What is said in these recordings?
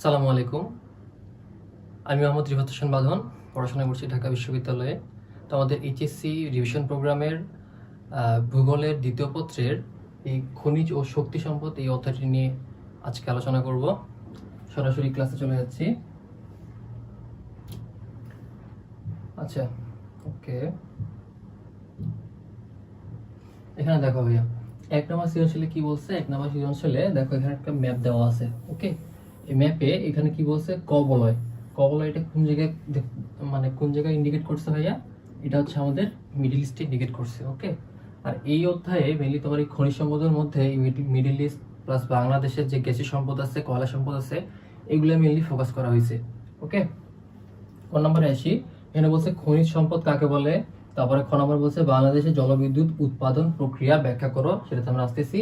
আসসালামু আলাইকুম। আমি মোহাম্মদ রিফাত হোসেন বাঁধন, পড়াশোনা করছি ঢাকা বিশ্ববিদ্যালয়ে। তো আমাদের এইচএসসি রিভিশন প্রোগ্রামের ভূগোলের দ্বিতীয় পত্রের এই খনিজ ও শক্তি সম্পদ এই অধ্যায়টি নিয়ে আজকে আলোচনা করব। সরাসরি ক্লাসে চলে যাচ্ছি। আচ্ছা, ওকে, এখানে দেখো ভাইয়া, 1 নম্বর সৃজনশীলে কি বলছে? 1 নম্বর সৃজনশীলে দেখো এখানে একটা ম্যাপ দেওয়া আছে। ওকে, এই ম্যাপে এখানে কি বলছে? ক বলয়। ক বলয়টা কোন জায়গায় মানে কোন জায়গায় ইন্ডিকেট করছে ভাইয়া? এটা হচ্ছে আমাদের মিডল ইস্টে ইন্ডিকেট করছে। ওকে, আর এই অধ্যায়ে মেইনলি তোমার এই খনিজ সম্পদের মধ্যে মিডল ইস্ট প্লাস বাংলাদেশের যে গ্যাসীয় সম্পদ আছে, কয়লা সম্পদ আছে, এগুলো মেইনলি ফোকাস করা হয়েছে। ওকে, কোন নম্বরে আসি? এখানে বলছে খনিজ সম্পদ কাকে বলে। তারপরে খ নম্বর বলছে বাংলাদেশে জলবিদ্যুৎ উৎপাদন প্রক্রিয়া ব্যাখ্যা করো, সেটাতে আমরা আসতেছি।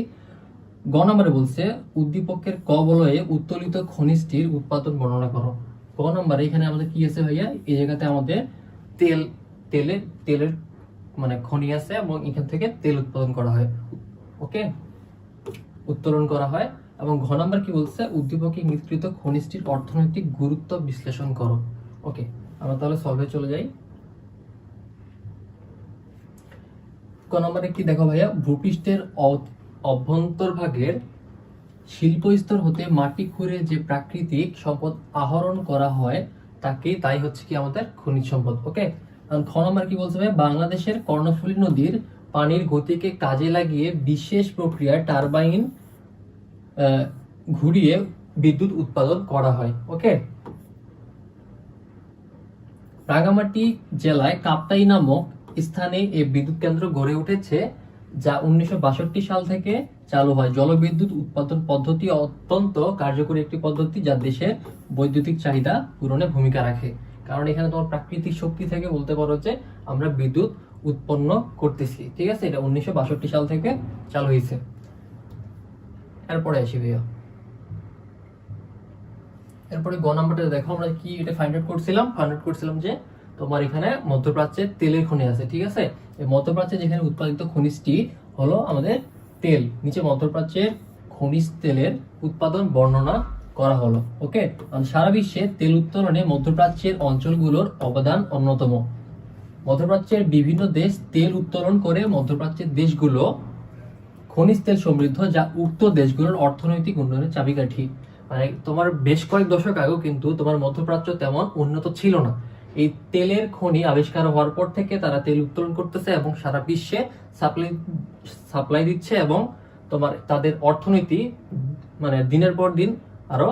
গ নম্বরে বলছে উদ্দীপকের ক বলয়ে উত্তোলিত খনিজটির উৎপাদন বর্ণনা করো। ক নম্বরে এখানে আমাদের কি আছে ভাইয়া? এই জায়গাতে আমাদের তেলের মানে খনি আছে এবং এখান থেকে তেল উৎপাদন করা হয়। ওকে, উত্তোলন করা হয়। এবং ঘ নম্বর কি বলছে? উদ্দীপকে ইঙ্গিতকৃত খনিজটির অর্থনৈতিক গুরুত্ব বিশ্লেষণ করো। ওকে, আমরা তাহলে সলভে চলে যাই। ক নম্বরে কি দেখো ভাইয়া? ভূপৃষ্ঠের অভ্যন্তরভাগের শিল্প স্তর হতে মাটি খুঁড়ে যে প্রাকৃতিক সম্পদ আহরণ করা হয় তাই হচ্ছে কি আমাদের খনিজ সম্পদ। ওকে, খ নম্বর কি বলছে ভাই? বাংলাদেশের কর্ণফুলী নদীর পানির গতিকে কাজে লাগিয়ে বিশেষ প্রক্রিয়ায় টারবাইন ঘুরিয়ে বিদ্যুৎ উৎপাদন করা হয়। ওকে, রাঙ্গামাটি জেলায় কাপ্তাই নামক স্থানে এই বিদ্যুৎ কেন্দ্র গড়ে উঠেছে, যা 1962 সাল থেকে চালু হয়। জলবিদ্যুৎ উৎপাদন পদ্ধতি অত্যন্ত কার্যকরী একটি পদ্ধতি, যা দেশের বৈদ্যুতিক চাহিদা পূরণে ভূমিকা রাখে। কারণ এখানে তোমার প্রাকৃতিক শক্তি থেকে বলতে পারো যে আমরা বিদ্যুৎ উৎপন্ন করতেছি। ঠিক আছে, এটা 1962 সাল থেকে চালু হয়েছে। এরপরে আসি ভাইয়া, এরপরে গ নাম্বারটা দেখো, আমরা কি এটা ফাইন্ড আউট করছিলাম যে তোমার এখানে মধ্যপ্রাচ্যে তেলের খনি আছে। ঠিক আছে, এই মধ্যপ্রাচ্যে যেখানে উৎপাদিত খনিজটি হলো আমাদের তেল। নিচে মধ্যপ্রাচ্যের খনিজ তেলের উৎপাদন বর্ণনা করা হলো। ওকে, সারা বিশ্বে তেল উত্তোলনে মধ্যপ্রাচ্যের অঞ্চলগুলোর অবদান অন্যতম। মধ্যপ্রাচ্যের বিভিন্ন দেশ তেল উত্তোলন করে। মধ্যপ্রাচ্যের দেশগুলো খনিজ তেল সমৃদ্ধ, যা উক্ত দেশগুলোর অর্থনৈতিক উন্নয়নের চাবিকাঠি। মানে তোমার বেশ কয়েক দশক আগেও কিন্তু তোমার মধ্যপ্রাচ্য তেমন উন্নত ছিল না। এই তেলের খনি আবিষ্কার হওয়ার পর থেকে তারা তেল উত্তোলন করতেছে এবং সারা বিশ্বে সাপ্লাই দিচ্ছে, এবং তোমার তাদের অর্থনীতি মানে দিনের পর দিন আরো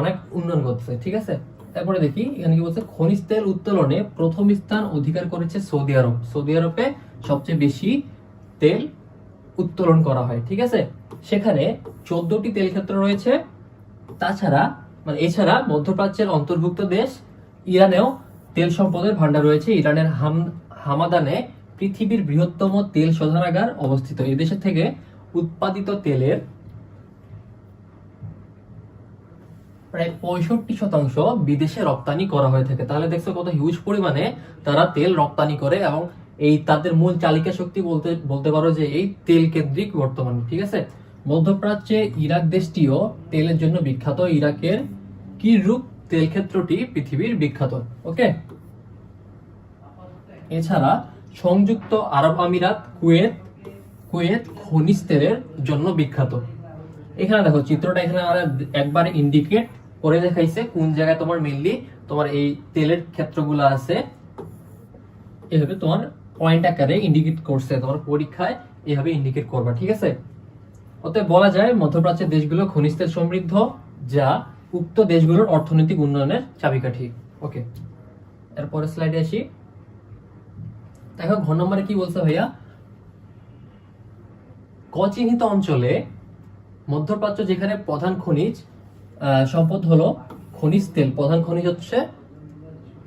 অনেক উন্নয়ন করতেছে। ঠিক আছে, তারপরে দেখি এখানে কি বলছে? খনিজ তেল উত্তোলনে প্রথম স্থান অধিকার করেছে সৌদি আরব। সৌদি আরবে সবচেয়ে বেশি তেল উত্তোলন করা হয়। ঠিক আছে, সেখানে 14টি তেল ক্ষেত্র রয়েছে। তাছাড়া মানে এছাড়া মধ্যপ্রাচ্যের অন্তর্ভুক্ত দেশ ইরানেও তেল সম্পদের ভান্ডার রয়েছে। ইরানের হামাদানে পৃথিবীর বৃহত্তম তেল শোধনাগার অবস্থিত। এই দেশের থেকে উৎপাদিত তেলের প্রায় 65% বিদেশে রপ্তানি করা হয়ে থাকে। তাহলে দেখছো কত হিউজ পরিমাণে তারা তেল রপ্তানি করে, এবং এই তাদের মূল চালিকা শক্তি বলতে পারো যে এই তেল কেন্দ্রিক বর্তমানে। ঠিক আছে, মধ্যপ্রাচ্যে ইরাক দেশটিও তেলের জন্য বিখ্যাত। ইরাকের কিরকুক তেল ক্ষেত্রটি পৃথিবীর বিখ্যাত। ওকে, এছাড়া সংযুক্ত আরব আমিরাত, কুয়েত খনিজ তেলের জন্য বিখ্যাত। এখানে দেখো চিত্রটা, এখানে আমরা একবারে ইন্ডিকেট করে দেখাইছে কোন জায়গায় তোমার মেইনলি তোমার এই তেলের ক্ষেত্রগুলো আছে। এভাবে তোমার পয়েন্ট আকারে ইন্ডিকেট করছে, তোমার পরীক্ষায় এভাবে ইন্ডিকেট করবা। ঠিক আছে, অতএব বলা যায় মধ্যপ্রাচ্যের দেশগুলো খনিজ তেল সমৃদ্ধ, যা উক্ত দেশগুলোর অর্থনৈতিক উন্নয়নের চাবিকাঠি। ওকে, এরপরে স্লাইডে আসি। দেখো ঘ নম্বরে কি বলছে ভাইয়া? ক চিহ্নিত অঞ্চলে মধ্যপ্রাচ্য যেখানে প্রধান খনিজ সম্পদ হলো খনিজ তেল, প্রধান খনিজ হচ্ছে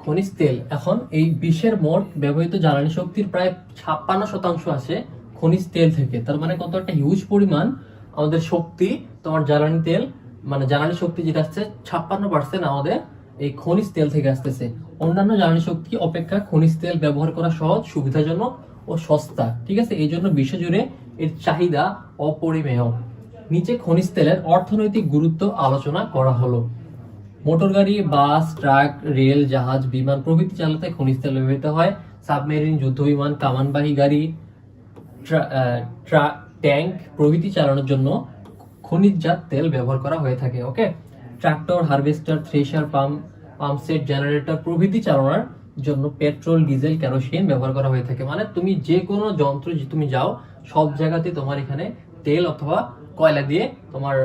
খনিজ তেল। এখন এই বিশ্বের মোট ব্যবহৃত জ্বালানি শক্তির প্রায় 56% আসে খনিজ তেল থেকে। তার মানে কত একটা হিউজ পরিমাণ আমাদের শক্তি তোমার জ্বালানি তেল, মানে জ্বালানি শক্তি যেটা আসছে 56% আমাদের এই খনিজ তেল থেকে আসতেছে। অন্যান্য জ্বালানি শক্তি অপেক্ষা খনিজ তেল ব্যবহার করা সহজ, সুবিধাজনক ও সস্তা। ঠিক আছে, এই জন্য বিশ্বজুড়ে এর চাহিদা অপরিমেয়। নিচে খনিজ তেলের অর্থনৈতিক গুরুত্ব আলোচনা করা হলো। মোটর গাড়ি, বাস, ট্রাক, রেল, জাহাজ, বিমান প্রভৃতি চালাতে খনিজ তেল ব্যবহৃত হয়। সাবমেরিন, যুদ্ধ বিমান, কামানবাহী গাড়ি, ট্যাঙ্ক প্রভৃতি চালানোর জন্য খনিজজাত তেল ব্যবহার করা হয়ে থাকে। Okay, tractor, harvester, thresher, pump set, generator প্রভৃতি চালানোর জন্য পেট্রোল, ডিজেল, কেরোসিন ব্যবহার করা হয়ে থাকে। মানে তুমি যে কোনো যন্ত্র যে তুমি যাও সব জায়গাতে তোমার এখানে তেল অথবা কয়লা দিয়ে তোমার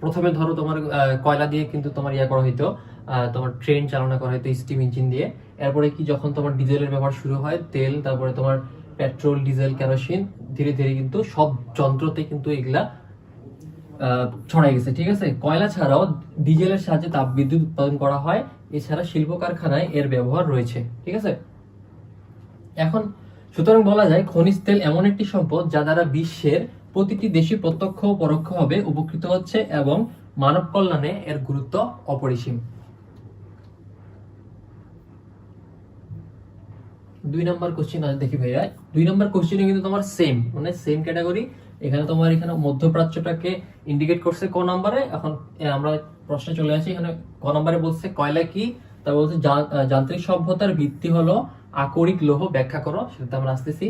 প্রথমে ধরো তোমার কয়লা দিয়ে কিন্তু তোমার ইয়া করা হইতো, তোমার ট্রেন চালনা করা হইতো স্টিম ইঞ্জিন দিয়ে। এরপরে কি যখন তোমার ডিজেলের ব্যবহার শুরু হয়, তেল, তারপরে তোমার পেট্রোল, ডিজেল, কেরোসিন, ধীরে ধীরে কিন্তু সব যন্ত্রতে কিন্তু এগুলা ছড়াই গেছে। ঠিক আছে, কয়লা ছাড়াও ডিজেলের সাহায্যে তাপবিদ্যুৎ উৎপাদন করা হয়। এছাড়া শিল্প কারখানায় এর ব্যবহার রয়েছে। ঠিক আছে, এখন সুতরাং বলা যায় খনিজ তেল এমন একটি সম্পদ যা দ্বারা বিশ্বের প্রতিটি দেশই প্রত্যক্ষ ও পরোক্ষভাবে উপকৃত হচ্ছে এবং মানব কল্যাণে এর গুরুত্ব অপরিসীম। 2 নম্বর কোশ্চেন আজ দেখি ভাইয়া। 2 নম্বর কোশ্চেনে কিন্তু তোমার সেম মানে সেম ক্যাটাগরি। এখানে তোমার এখানে মধ্যপ্রাচ্যটাকে ইন্ডিকেট করছে ক নম্বরে। এখন আমরা প্রশ্নে চলে আসি। এখানে ক নম্বরে বলছে কয়লা কি, তারপর বলছে যান্ত্রিক সভ্যতার ভিত্তি হলো আকরিক লৌহ, ব্যাখ্যা করো। সেটা আমরা আসতেছি।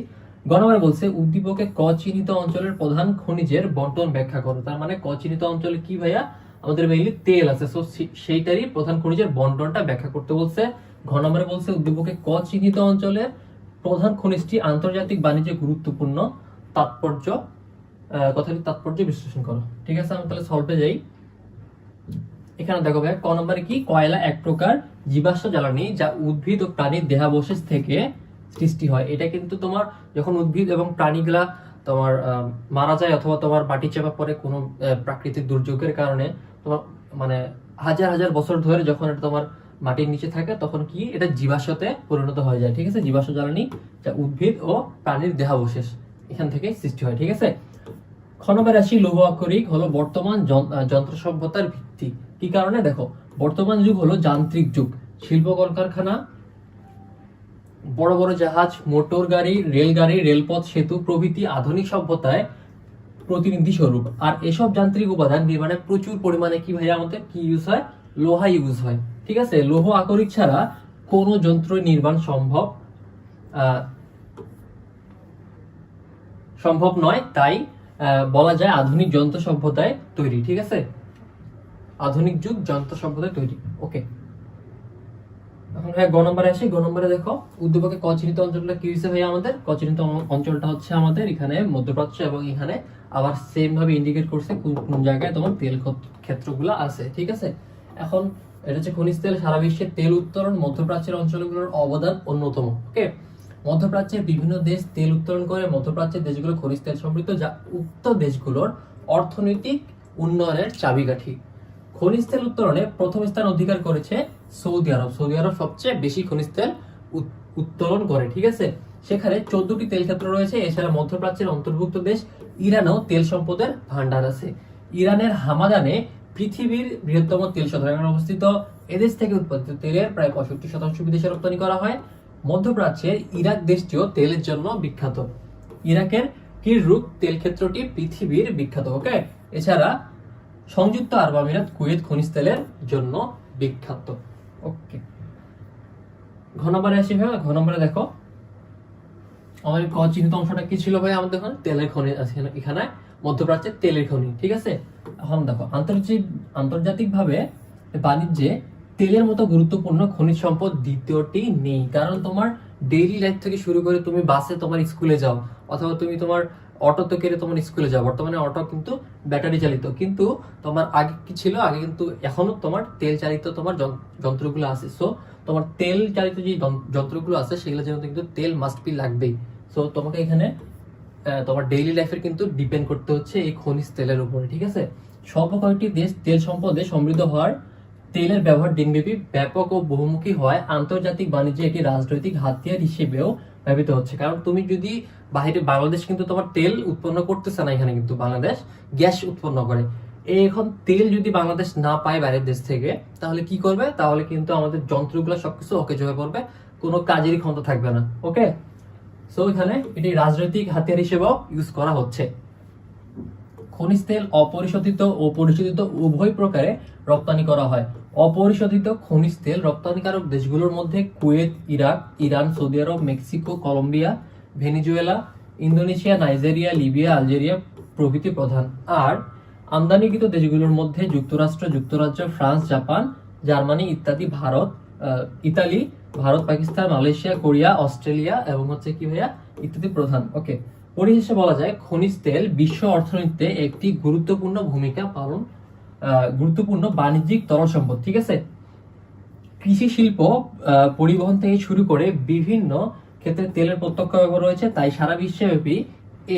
গ নম্বরে বলছে উদ্দীপকে ক চিহ্নিত অঞ্চলের প্রধান খনিজের বন্টন ব্যাখ্যা করো। তার মানে ক চিহ্নিত অঞ্চলে কি ভাইয়া, আমাদের মেইনলি তেল আছে, সো সেইটারই প্রধান খনিজের বন্টনটা ব্যাখ্যা করতে বলছে। ঘ নম্বরে বলছে উদ্দীপকে ক চিহ্নিত অঞ্চলের প্রধান খনিজটি আন্তর্জাতিক বাণিজ্যে গুরুত্বপূর্ণ, তাৎপর্য কথাটি তাৎপর্য বিশ্লেষণ করো। ঠিক আছে, আমি তাহলে সলভে যাই। এখানে দেখো ভাই ক নম্বরে কি, কয়লা এক প্রকার জীবাশ্ম জ্বালানি যা উদ্ভিদ ও প্রাণীর দেহাবশেষ থেকে সৃষ্টি হয়। এটা কিন্তু তোমার যখন উদ্ভিদ এবং প্রাণীগুলা তোমার মারা যায় অথবা তোমার মাটি চাপা পড়ে কোনো প্রাকৃতিক দুর্যোগের কারণে, তোমার মানে হাজার হাজার বছর ধরে যখন এটা তোমার মাটির নিচে থাকে তখন কি এটা জীবাশ্মতে পরিণত হয়ে যায়। ঠিক আছে, জীবাশ্ম জ্বালানি যা উদ্ভিদ ও প্রাণীর দেহাবশেষ এখান থেকে সৃষ্টি হয়। ঠিক আছে, খ নম্বরে আসি লৌহ আকরিক হলো বর্তমান যন্ত্র সভ্যতার ভিত্তি। কি কারণে, দেখো বর্তমান যুগ হলো যান্ত্রিক যুগ। শিল্প কলকারখানা, বড় বড় জাহাজ, মোটর গাড়ি, রেলগাড়ি, রেলপথ, সেতু প্রভৃতি আধুনিক সভ্যতায় প্রতিনিধি স্বরূপ। আর এসব যান্ত্রিক উপাদান নির্মাণে প্রচুর পরিমাণে কি ভাইয়া আমাদের কি ইউজ হয়, লোহা ইউজ হয়। ঠিক আছে, লৌহ আকরিক ছাড়া কোনো যন্ত্র নির্মাণ সম্ভব নয়। তাই বলা যায় আধুনিক যন্ত্র সভ্যতায় তৈরি। ঠিক আছে, আধুনিক যুগ যন্ত্র সভ্যতায় তৈরি। ওকে, এখন হ্যাঁ গ নম্বরে আসি। গ নম্বরে দেখো উদ্দীপকে ক চিহ্নিত অঞ্চলটা কি হয়েছে ভাই, আমাদের ক চিহ্নিত অঞ্চলটা হচ্ছে আমাদের এখানে মধ্যপ্রাচ্য, এবং এখানে আবার সেম ভাবে ইন্ডিকেট করছে কোন জায়গায় তোমার তেল ক্ষেত্রগুলো আছে। ঠিক আছে, এখন এটা হচ্ছে খনিজ তেল সারা বিশ্বের তেল উত্তোলন মধ্যপ্রাচ্যের অঞ্চলগুলোর অবদান অন্যতম। ওকে, মধ্যপ্রাচ্যের বিভিন্ন দেশ তেল উত্তোলন করে। মধ্যপ্রাচ্যের দেশগুলো খনিজ তেল সমৃদ্ধ, যা উক্ত দেশগুলোর অর্থনৈতিক উন্নয়নের চাবিকাঠি। খনিজ তেল উত্তোলনে প্রথম স্থান অধিকার করেছে সৌদি আরব। সৌদি আরব সবচেয়ে বেশি খনিজ তেল উত্তোলন করে। ঠিক আছে, সেখানে 14টি তেল ক্ষেত্র রয়েছে। এছাড়া মধ্যপ্রাচ্যের অন্তর্ভুক্ত দেশ ইরানেও তেল সম্পদের ভান্ডার আছে। ইরানের হামাদানে পৃথিবীর বৃহত্তম তেল শোধনাগার অবস্থিত। এদেশ থেকে উৎপাদিত তেলের প্রায় 65% বিদেশে রপ্তানি করা হয়। মধ্যপ্রাচ্যের ইরাক দেশটিও তেলের জন্য বিখ্যাত। ইরাকের কিরকুক তেল ক্ষেত্রটি পৃথিবীর বিখ্যাত। ওকে, এছাড়া সংযুক্ত আরব আমিরাত, কুয়েত খনিজ তেলের জন্য বিখ্যাত। ওকে, ঘ নম্বরে আসি ভাই। ঘ নম্বরে দেখো আমাদের ক চিহ্নিত অংশটা কি ছিল ভাই, আমাদের এখানে তেলের খনি আছে। এখানে মধ্যপ্রাচ্যের তেলের খনি। ঠিক আছে, এখন দেখো আন্তর্জাতিক ভাবে বাণিজ্যে তেলের মতো গুরুত্বপূর্ণ খনিজ সম্পদ দ্বিতীয়টি নেই। কারণ তোমার ডেইলি লাইফ থেকে শুরু করে তুমি বাসে তোমার স্কুলে যাও অথবা তুমি তোমার অটোতে করে তোমার স্কুলে যাও। বর্তমানে অটো কিন্তু ব্যাটারি চালিত, কিন্তু তোমার আগে কি ছিল, আগে কিন্তু এখনো তোমার তেল চালিত তোমার যন্ত্রগুলো আছে। সো তোমার তেল চালিত যে যন্ত্রগুলো আছে সেগুলো যেন কিন্তু তেল মাস্ট বি লাগবেই। সো তোমাকে এখানে তোমার ডেইলি লাইফের কিন্তু ডিপেন্ড করতে হচ্ছে এই খনিজ তেলের উপরে। ঠিক আছে, সব কয়েকটি দেশ তেল সম্পদে সমৃদ্ধ হওয়ার, তেলের ব্যবহার দিনব্যাপী ব্যাপক ও বহুমুখী হয়, আন্তর্জাতিক বাণিজ্যে একটি রাজনৈতিক হাতিয়ার হিসেবেও ব্যবহৃত হচ্ছে। কারণ তুমি যদি বাইরে, বাংলাদেশ কিন্তু তোমার তেল উৎপন্ন করতেছে না, এখানে কিন্তু বাংলাদেশ গ্যাস উৎপন্ন করে। এখন তেল যদি বাংলাদেশ না পায় বাইরের দেশ থেকে, তাহলে কি করবে, তাহলে কিন্তু আমাদের যন্ত্রগুলো সবকিছু অকেজ হয়ে পড়বে, কোনো কাজেরই ক্ষমতা থাকবে না। ওকে, সো এখানে এটি রাজনৈতিক হাতিয়ার হিসেবেও ইউজ করা হচ্ছে। খ খনিজ তেল অপরিশোধিত ও পরিশোধিত উভয় প্রকারে রপ্তানি করা হয়। অপরিশোধিত খনিজ তেল রপ্তানিকারক দেশগুলোর মধ্যে Kuwait, Iraq, Iran, Saudi Arab, Mexico, Colombia, Venezuela, Indonesia, Nigeria, Libya, Algeria প্রভৃতি প্রধান। আর আমদানিকৃত দেশগুলোর মধ্যে যুক্তরাষ্ট্র, যুক্তরাজ্য, ফ্রান্স, জাপান, জার্মানি ইত্যাদি, Italy, Bharat, Pakistan, Malaysia, Korea, Australia এবং হচ্ছে কি ভাইয়া ইত্যাদি প্রধান। ওকে, পরিশেষে বলা যায় খনিজ তেল বিশ্ব অর্থনীতিতে একটি গুরুত্বপূর্ণ বাণিজ্যিক তরল সম্পদ। ঠিক আছে, কৃষি শিল্প, পরিবহন থেকে শুরু করে বিভিন্ন ক্ষেত্রে তেলের প্রত্যক্ষ ব্যবহার রয়েছে, তাই সারা বিশ্বব্যাপী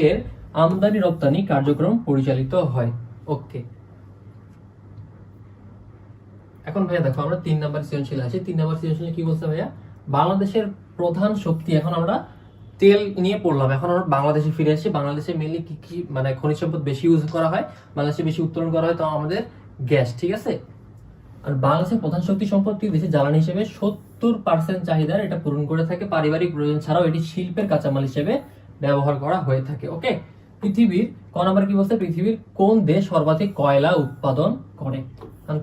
এর আমদানি রপ্তানি কার্যক্রম পরিচালিত হয়। ওকে, এখন ভাইয়া দেখো আমরা 3 নম্বর সৃজনশীল আছে। 3 নম্বর সৃজনশীল কি বলছে ভাইয়া, বাংলাদেশের প্রধান শক্তি। এখন আমরা তেল নিয়ে পড়লাম, এখন আমরা বাংলাদেশে ফিরে আসছি। বাংলাদেশে মেইনলি কি কি মানে খনিজ সম্পদ বেশি ইউজ করা হয়, বাংলাদেশে বেশি উত্তোলন করা হয়, তো আমাদের গ্যাস। ঠিক আছে, আর বাংলাদেশের প্রধান শক্তি সম্পদটি দেশের জ্বালানি হিসেবে 70% চাহিদার এটা পূরণ করে থাকে। পারিবারিক প্রয়োজন ছাড়াও এটি শিল্পের কাঁচামাল হিসেবে ব্যবহার করা হয়ে থাকে। ওকে, পৃথিবীর ক নম্বর কি বলছে, পৃথিবীর কোন দেশ সর্বাধিক কয়লা উৎপাদন করে?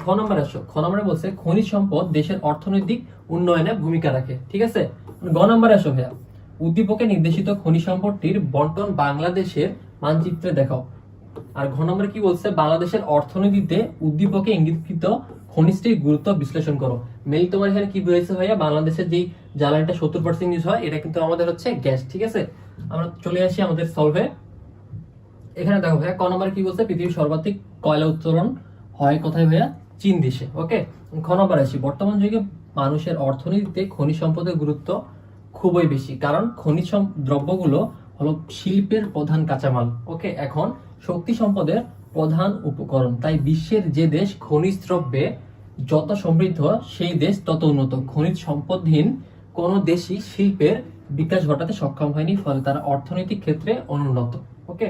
খ নম্বর আসো, খ নম্বরে বলছে খনিজ সম্পদ দেশের অর্থনৈতিক উন্নয়নে ভূমিকা রাখে। ঠিক আছে, গ নম্বরে আসো ভাইয়া, উদ্দীপকে নির্দেশিত খনিজ সম্পদটির বন্টন বাংলাদেশের মানচিত্রে দেখাও। আর ঘ নম্বরে কি বলছে, বাংলাদেশের অর্থনীতিতে উদ্দীপকে ইঙ্গিতকৃত খনিজটির গুরুত্ব বিশ্লেষণ করো। মেইল তোমার এখানে কি বুঝাইছে ভাইয়া, বাংলাদেশের যে জ্বালানিটা 70% ইউজ হয়, এটা কিন্তু আমাদের হচ্ছে গ্যাস। ঠিক আছে, আমরা চলে আসি আমাদের সলভে। এখানে দেখো ভাইয়া ক নম্বরে কি বলছে, পৃথিবীর সর্বাধিক কয়লা উত্তোলন হয় কোথায় ভাইয়া, চীন দেশে। ওকে, খ নম্বরে আসি, বর্তমান যুগে মানুষের অর্থনীতিতে খনিজ সম্পদের গুরুত্ব খুবই বেশি, কারণ খনিজ দ্রব্যগুলো হলো শিল্পের প্রধান কাঁচামাল। ওকে, এখন শক্তি সম্পদের প্রধান উপকরণ, তাই বিশ্বের যে দেশ খনিজ দ্রব্যে যত সমৃদ্ধ সেই দেশ তত উন্নত। খনিজ সম্পদহীন কোন দেশই শিল্পের বিকাশ ঘটাতে সক্ষম হয়নি, ফলে তারা অর্থনৈতিক ক্ষেত্রে অনুন্নত। ওকে,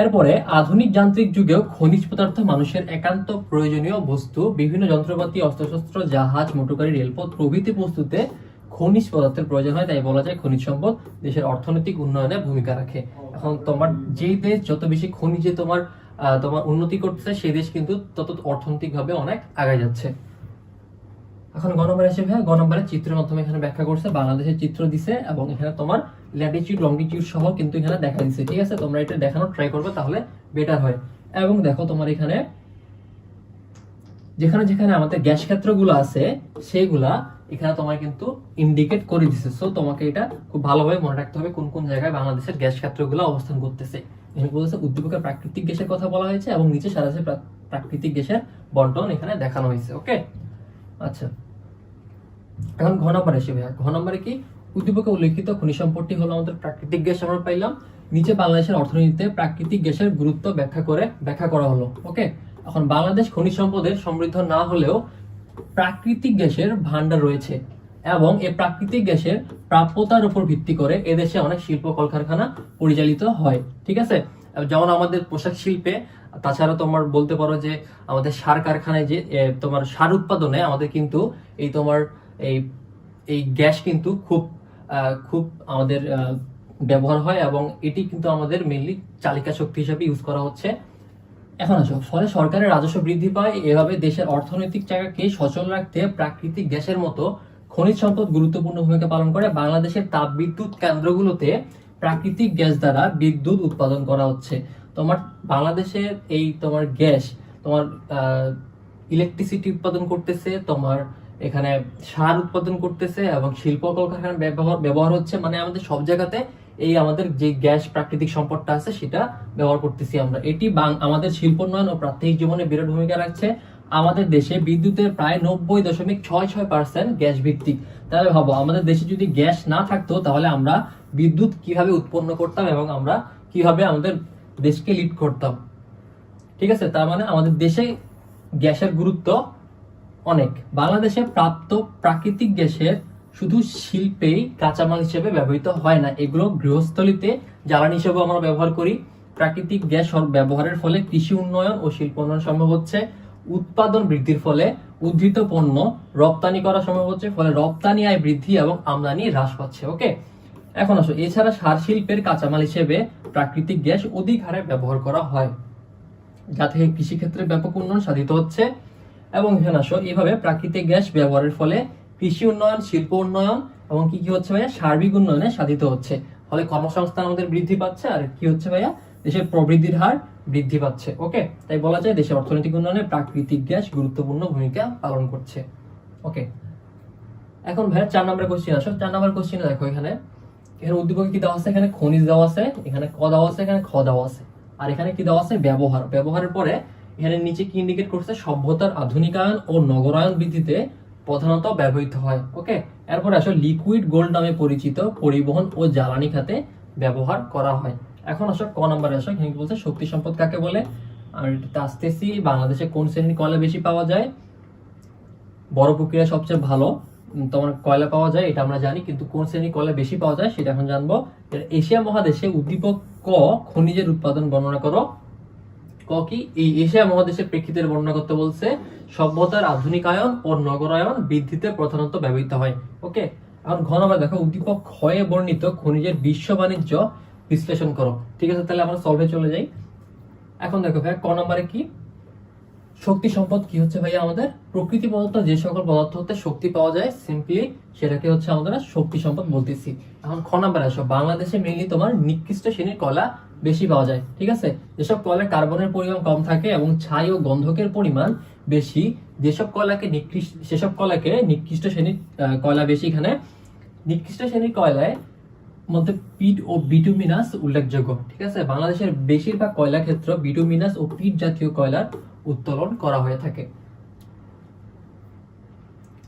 এরপরে আধুনিক যান্ত্রিক যুগেও খনিজ পদার্থ মানুষের একান্ত প্রয়োজনীয় বস্তু। বিভিন্ন যন্ত্রপাতি, অস্ত্রশস্ত্র, জাহাজ, মোটরগাড়ি, রেলপথ প্রভৃতি বস্তুতে খনিজ পদার্থের প্রয়োজন হয়, তাই বলা যায় খনিজ সম্পদ দেশের অর্থনৈতিক উন্নয়নে ভূমিকা রাখে। এখন তোমার যেই দেশ যত বেশি খনিজে তোমার উন্নতি করতেছে, সেই দেশ কিন্তু তত অর্থনৈতিক ভাবে অনেক আগায় যাচ্ছে। এখন গ নম্বরে এসে ভাইয়া, গ নম্বরে চিত্রের মাধ্যমে এখানে ব্যাখ্যা করছে, বাংলাদেশের চিত্র দিছে এবং এখানে তোমার ল্যাটিটিউড লংগিটিউড সহ কিন্তু এখানে দেখা দিচ্ছে। ঠিক আছে, তোমরা এটা দেখানোর ট্রাই করবে, তাহলে বেটার হয়। এবং দেখো তোমার এখানে যেখানে যেখানে আমাদের গ্যাস ক্ষেত্রগুলো আছে সেইগুলা এখানে তোমার কিন্তু ইন্ডিকেট করে দিছে। সো তোমাকে এটা খুব ভালোভাবে মনে রাখতে হবে কোন কোন জায়গায় বাংলাদেশের গ্যাস ক্ষেত্রগুলো অবস্থান করতেছে। এখানে বলছে উদ্দীপকের প্রাকৃতিক গ্যাসের কথা বলা হয়েছে এবং নিচে সারা প্রাকৃতিক গ্যাসের বন্টন এখানে দেখানো হয়েছে। ওকে, আচ্ছা, এখন ঘ নম্বরে এসে ভাইয়া, ঘ নম্বরে কি, উদ্দীপকে উল্লেখিত খনিজ সম্পদটি হলো আমাদের প্রাকৃতিক গ্যাস আমরা পাইলাম। নিচে বাংলাদেশের অর্থনীতিতে প্রাকৃতিক গ্যাসের গুরুত্ব ব্যাখ্যা করা হলো। ওকে, এখন বাংলাদেশ খনিজ সম্পদের সমৃদ্ধ না হলেও প্রাকৃতিক গ্যাসের ভান্ডার রয়েছে এবং এই প্রাকৃতিক গ্যাসের প্রাপ্যতার উপর ভিত্তি করে এদেশে অনেক শিল্প কলকারখানা পরিচালিত হয়। ঠিক আছে, যেমন আমাদের পোশাক শিল্পে, তাছাড়া তোমার বলতে পারো যে আমাদের সার কারখানায় যে তোমার সার উৎপাদনে আমাদের কিন্তু এই তোমার এই গ্যাস কিন্তু খুব আমাদের ব্যবহার হয় এবং এটি কিন্তু আমাদের মেইনলি চালিকা শক্তি হিসেবে ইউজ করা হচ্ছে। এখন আসো, ফলে সরকারের রাজস্ব বৃদ্ধি পায়। এভাবে দেশের অর্থনৈতিক চাকাকে সচল রাখতে প্রাকৃতিক গ্যাসের মতো খনিজ সম্পদ গুরুত্বপূর্ণ ভূমিকা পালন করে। বাংলাদেশের তাপ বিদ্যুৎ কেন্দ্রগুলোতে প্রাকৃতিক গ্যাস দ্বারা বিদ্যুৎ উৎপাদন করা হচ্ছে। তোমার বাংলাদেশের এই তোমার গ্যাস তোমার ইলেকট্রিসিটি উৎপাদন করতেছে, তোমার এখানে সার উৎপাদন করতেছে এবং শিল্প কলকারখানার ব্যবহার হচ্ছে। মানে আমাদের সব জায়গাতে এই আমাদের যে গ্যাস প্রাকৃতিক সম্পদটা আছে সেটা ব্যবহার করতেছি আমরা। এটি আমাদের শিল্পোন্নয়ন ও প্রাত্যহিক জীবনে বিরাট ভূমিকা রাখছে। আমাদের দেশে বিদ্যুতের প্রায় 90.66% গ্যাস ভিত্তিক। তাহলে ভাবো, আমাদের দেশে যদি গ্যাস না থাকতো তাহলে আমরা বিদ্যুৎ কিভাবে উৎপন্ন করতাম এবং আমরা কিভাবে আমাদের দেশকে লিড করতাম। ঠিক আছে, তার মানে আমাদের দেশে গ্যাসের গুরুত্ব অনেক। বাংলাদেশে প্রাপ্ত প্রাকৃতিক গ্যাসের শুধু শিল্পেই কাঁচামাল হিসেবে ব্যবহৃত হয় না, এগুলো গৃহস্থলীতে জ্বালানি হিসেবে আমরা ব্যবহার করি। প্রাকৃতিক গ্যাস ব্যবহারের ফলে কৃষি উন্নয়ন ও শিল্প উন্নয়ন সম্ভব হচ্ছে। উৎপাদন বৃদ্ধির ফলে উদ্ধৃত পণ্য রপ্তানি করা সম্ভব হচ্ছে, ফলে রপ্তানি আয় বৃদ্ধি এবং আমদানি হ্রাস পাচ্ছে। ওকে, এখন আসো, এছাড়া সার শিল্পের কাঁচামাল হিসেবে প্রাকৃতিক গ্যাস অধিক হারে ব্যবহার করা হয়, যা থেকে কৃষিক্ষেত্রে ব্যাপক উন্নয়ন সাধিত হচ্ছে। এবং এখানে আসো, এভাবে প্রাকৃতিক গ্যাস ব্যবহারের ফলে কৃষি উন্নয়ন, শিল্প উন্নয়ন এবং কি কি হচ্ছে ভাইয়া, সার্বিক উন্নয়নে সাধিত হচ্ছে। ফলে কর্মসংস্থান আমাদের বৃদ্ধি পাচ্ছে, আর কি হচ্ছে ভাইয়া, দেশের প্রবৃদ্ধির হার বৃদ্ধি পাচ্ছে। ওকে, তাই বলা যায় দেশের অর্থনৈতিক উন্নয়নে প্রাকৃতিক গ্যাস গুরুত্বপূর্ণ ভূমিকা পালন করছে। ওকে, এখন ভাইয়া 4 নম্বর কোশ্চেন আসো। 4 নম্বর কোশ্চেনে দেখো, এখানে উদ্দীপকে কি দেওয়া আছে, এখানে খনিজ দেওয়া আছে, এখানে ক দেওয়া আছে, এখানে খ দেওয়া আছে, আর এখানে কি দেওয়া আছে, ব্যবহার। ব্যবহারের পরে এখানে নিচে কি ইন্ডিকেট করছে, সভ্যতার আধুনিকায়ন ও নগরায়ন বৃদ্ধিতে প্রধানত ব্যবহৃত হয়। ওকে, এরপরে আসো, লিকুইড গোল্ড নামে পরিচিত পরিবহন ও জ্বালানি খাতে ব্যবহার করা হয়। এখন আসো ক নম্বরে আসো, এখানে কি বলছে, শক্তি সম্পদ কাকে বলে। আর এটাতে আসতেছি, বাংলাদেশে কোন শ্রেণীর কয়লা বেশি পাওয়া যায়। বড় প্রক্রিয়া সবচেয়ে ভালো তোমার কয়লা পাওয়া যায়, এটা আমরা জানি, কিন্তু কোন শ্রেণীর কয়লা বেশি পাওয়া যায় সেটা এখন জানবো। এশিয়া মহাদেশে উদ্দীপক ক, খনিজের উৎপাদন বর্ণনা করো। ক কি, এই এশিয়া মহাদেশের প্রেক্ষিতে বর্ণনা করতে বলছে, সভ্যতার আধুনিকায়ন ও নগরায়ন বৃদ্ধিতে প্রধানত ব্যবহৃত হয়। ওকে, এখন ঘ নম্বর দেখো, উদ্দীপক ক্ষয়ে বর্ণিত খনিজের বিশ্ব বাণিজ্য বিশ্লেষণ করো। ঠিক আছে, তাহলে আমরা সলভে চলে যাই। এখন দেখো ভাই, ক নম্বরে কি, শক্তি সম্পদ কি হচ্ছে ভাইয়া, আমাদের প্রকৃতি প্রদত্ত যে সকল পদার্থ হতে শক্তি পাওয়া যায়, সিম্পলি সেটাকে হচ্ছে আমাদের শক্তি সম্পদ বলতেছি। এখন খ নাম্বারে আসো, বাংলাদেশে মেইনলি তোমার নিকৃষ্ট শ্রেণীর কয়লা বেশি পাওয়া যায়। ঠিক আছে, যেসব কয়লার কার্বনের পরিমাণ কম থাকে এবং ছাই ও গন্ধকের পরিমাণ বেশি, যেসব কয়লাকে সেসব কয়লাকে নিকৃষ্ট শ্রেণীর কয়লা বেশি। এখানে নিকৃষ্ট শ্রেণীর কয়লায় মধ্যে পিট ও বিটুমিনাস উল্লেখযোগ্য। ঠিক আছে, বাংলাদেশের বেশিরভাগ কয়লা ক্ষেত্র বিটুমিনাস ও পিট জাতীয় কয়লার উত্তোলন করা হয়ে থাকে।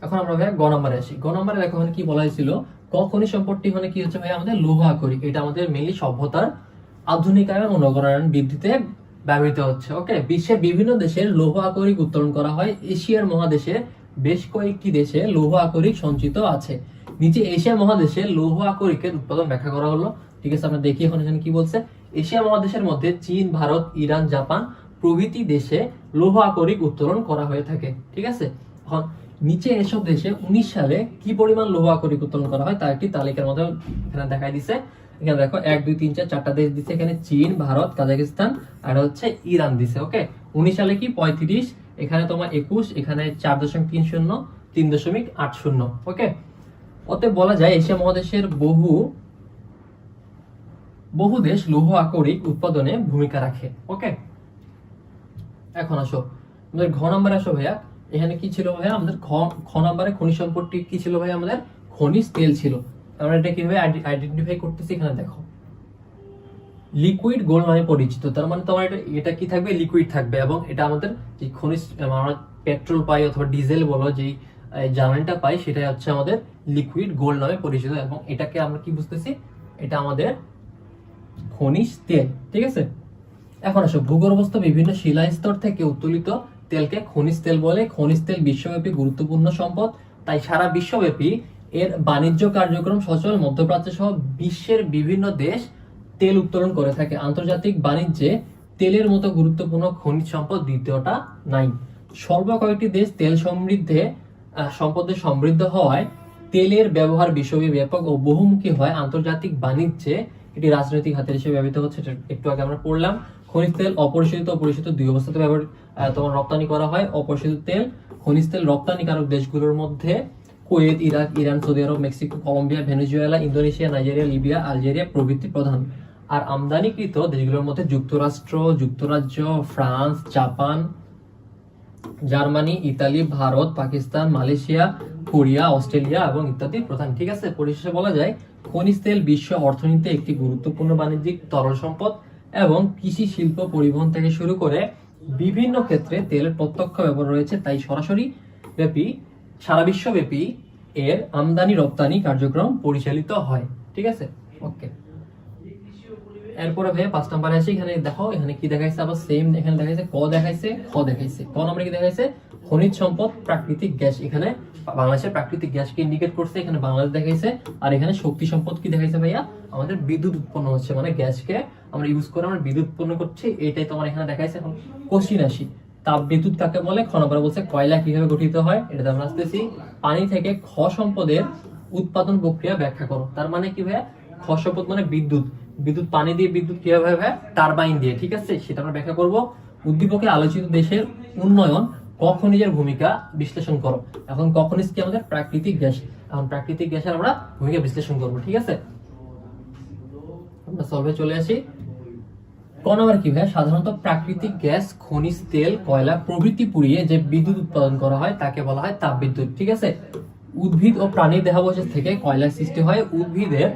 এখন আমরা ভাই গ নম্বরে আসি। গ নম্বরে দেখো কি বলা হয়েছিল, ক খনিজ সম্পদটি মানে কি হচ্ছে ভাই, আমাদের লৌহ আকরিক। এটা আমাদের মেইনলি সভ্যতার আধুনিকায়ন ও নগরায়ন বৃদ্ধিতে ব্যবহৃত হচ্ছে। ওকে, বিশ্বের বিভিন্ন দেশের লৌহ আকরিক উত্তোলন করা হয়। এশিয়ার মহাদেশের বেশ কয়েকটি দেশে লৌহ আকরিক সঞ্চিত আছে। নিচে এশিয়া মহাদেশে লৌহ আকরিকের উৎপাদন ব্যাখ্যা করা হলো। ঠিক আছে, আমরা দেখি এখন এখানে কি বলছে। এশিয়া মহাদেশের মধ্যে চীন, ভারত, ইরান, জাপান প্রভৃতি দেশে লৌহ আকরিক উত্তোলন করা হয়ে থাকে। ঠিক আছে, এখন নিচে এসব দেশে 19 সালে কি পরিমাণ লৌহ আকরিক উত্তোলন করা হয় তার একটি তালিকার মধ্যে এখানে দেখাই দিছে। এখানে দেখো 1 2 3 4 4টা দেশ দিছে। এখানে চীন, ভারত, কাজাকিস্তান আর হচ্ছে ইরান দিছে। ওকে, 19 সালে কি 35, এখানে তোমার 21, এখানে 4.30, 3.80। ওকে, অতএব বলা যায় এশিয়া মহাদেশের বহু দেশ লৌহ আকরিক উৎপাদনে ভূমিকা রাখে। ওকে, এখন আসো আমাদের ঘ নম্বরে আসো ভাইয়া। এখানে কি ছিল ভাইয়া, আমাদের খ নম্বরে খনিজ সম্পদটি কি ছিল ভাইয়া, আমাদের খনিজ তেল ছিল। আমরা এটা কিভাবে আইডেন্টিফাই করতেছি, এখানে দেখো লিকুইড গোল্ড নামে পরিচিত। তার মানে তোমার এটা কি থাকবে, লিকুইড থাকবে। এবং এটা আমাদের যে খনিজ, আমরা পেট্রোল পাই অথবা ডিজেল বলো, যেই জ্বালানিটা পাই সেটা হচ্ছে আমাদের লিকুইড গোল্ড নামে পরিচিত। এবং এটাকে আমরা কি বুঝতেছি, এটা আমাদের খনিজ তেল। ঠিক আছে, এখন আসো ভূগর্ভস্থ বিভিন্ন শিলা স্তর থেকে উত্তোলিত তেলকে খনিজ তেল বলে। খনিজ তেল বিশ্বব্যাপী গুরুত্বপূর্ণ সম্পদ, তাই সারা বিশ্বব্যাপী এর বাণিজ্য কার্যক্রম সচল। মধ্যপ্রাচ্য সহ বিশ্বের বিভিন্ন দেশ তেল উত্তোলন করে থাকে। আন্তর্জাতিক বাণিজ্যে তেলের মতো গুরুত্বপূর্ণ খনিজ সম্পদ দ্বিতীয়টা নাই। স্বল্প কয়েকটি দেশ তেল সম্পদে সমৃদ্ধ হওয়ায় তেলের ব্যবহার বিশ্বব্যাপী ব্যাপক ও বহুমুখী হয়। আন্তর্জাতিক বাণিজ্যে এটি রাজনৈতিক হাতিয়ার হিসেবে ব্যবহৃত হচ্ছে, একটু আগে আমরা পড়লাম। খনিজ তেল অপরিশোধিত ও পরিশোধিত দুই অবস্থাতে তোমার রপ্তানি করা হয়। অপরিশোধিত তেল, খনিজ তেল রপ্তানিকারক দেশগুলোর মধ্যে Kuwait, Iraq, Iran, Saudi Arab, Mexico, Colombia, Venezuela, Indonesia, Nigeria, Libya, Algeria প্রভৃতি প্রধান। আর আমদানিকৃত দেশগুলোর মধ্যে যুক্তরাষ্ট্র, যুক্তরাজ্য, France, Japan, Germany, Italy, Bharat, Pakistan, Malaysia, Korea, Australia এবং ইত্যাদি প্রধান। ঠিক আছে, পরিশেষে বলা যায় খনিজ তেল বিশ্ব অর্থনীতিতে একটি গুরুত্বপূর্ণ বাণিজ্যিক তরল সম্পদ এবং কৃষি, শিল্প, পরিবহন থেকে শুরু করে বিভিন্ন ক্ষেত্রে তেলের প্রত্যক্ষ ব্যবহার রয়েছে। তাই সারা বিশ্বব্যাপী এর আমদানি রপ্তানি কার্যক্রম পরিচালিত হয়। ঠিক আছে, ওকে। এরপরে ভাইয়া 5 নম্বরে আসি। এখানে দেখো, এখানে কি দেখাইছে, আবার সেম এখানে দেখাইছে, ক দেখাইছে, খ দেখাইছে। ক নম্বরে কি দেখাইছে, খনিজ সম্পদ, প্রাকৃতিক গ্যাস। এখানে বাংলাদেশের প্রাকৃতিক গ্যাসকে ইন্ডিকেট করছে, এখানে বাংলাদেশ দেখাইছে। আর এখানে শক্তি সম্পদ কি দেখাইছে ভাইয়া, আমাদের বিদ্যুৎ উৎপন্ন হচ্ছে, মানে গ্যাসকে আমরা ইউজ করে আমরা বিদ্যুৎ উৎপন্ন করছি, এটাই তোমার এখানে দেখাইছে। এখন কোশ্চিন আসি, তাপ বিদ্যুৎ কাকে বলে। খ নম্বরে বলছে কয়লা কিভাবে গঠিত হয়, এটা আমরা আসতেছি। পানি থেকে খ সম্পদের উৎপাদন প্রক্রিয়া ব্যাখ্যা করো। তার মানে কি ভাইয়া, খ সম্পদ মানে বিদ্যুৎ, বিদ্যুৎ পানি দিয়ে বিদ্যুৎ কিভাবে হয়, টারবাইন দিয়ে, ঠিক আছে, সেটা আমরা ব্যাখ্যা করব। উদ্দীপকে আলোচিত দেশের উন্নয়ন ক খনিজের ভূমিকা বিশ্লেষণ করো। এখন ক খনিজ কি আমাদের প্রাকৃতিক গ্যাস, এখন প্রাকৃতিক গ্যাসের আমরা ভূমিকা বিশ্লেষণ করব, ঠিক আছে। আমরা সলভে চলে আসি। ক নম্বর কি ভাই, সাধারণত প্রাকৃতিক গ্যাস, খনিজ তেল, কয়লা প্রভৃতি পুড়িয়ে যে বিদ্যুৎ উৎপাদন করা হয় তাকে বলা হয় তাপবিদ্যুৎ, ঠিক আছে। উদ্ভিদ ও প্রাণীর দেহাবশেষ থেকে কয়লার সৃষ্টি হয়। উদ্ভিদের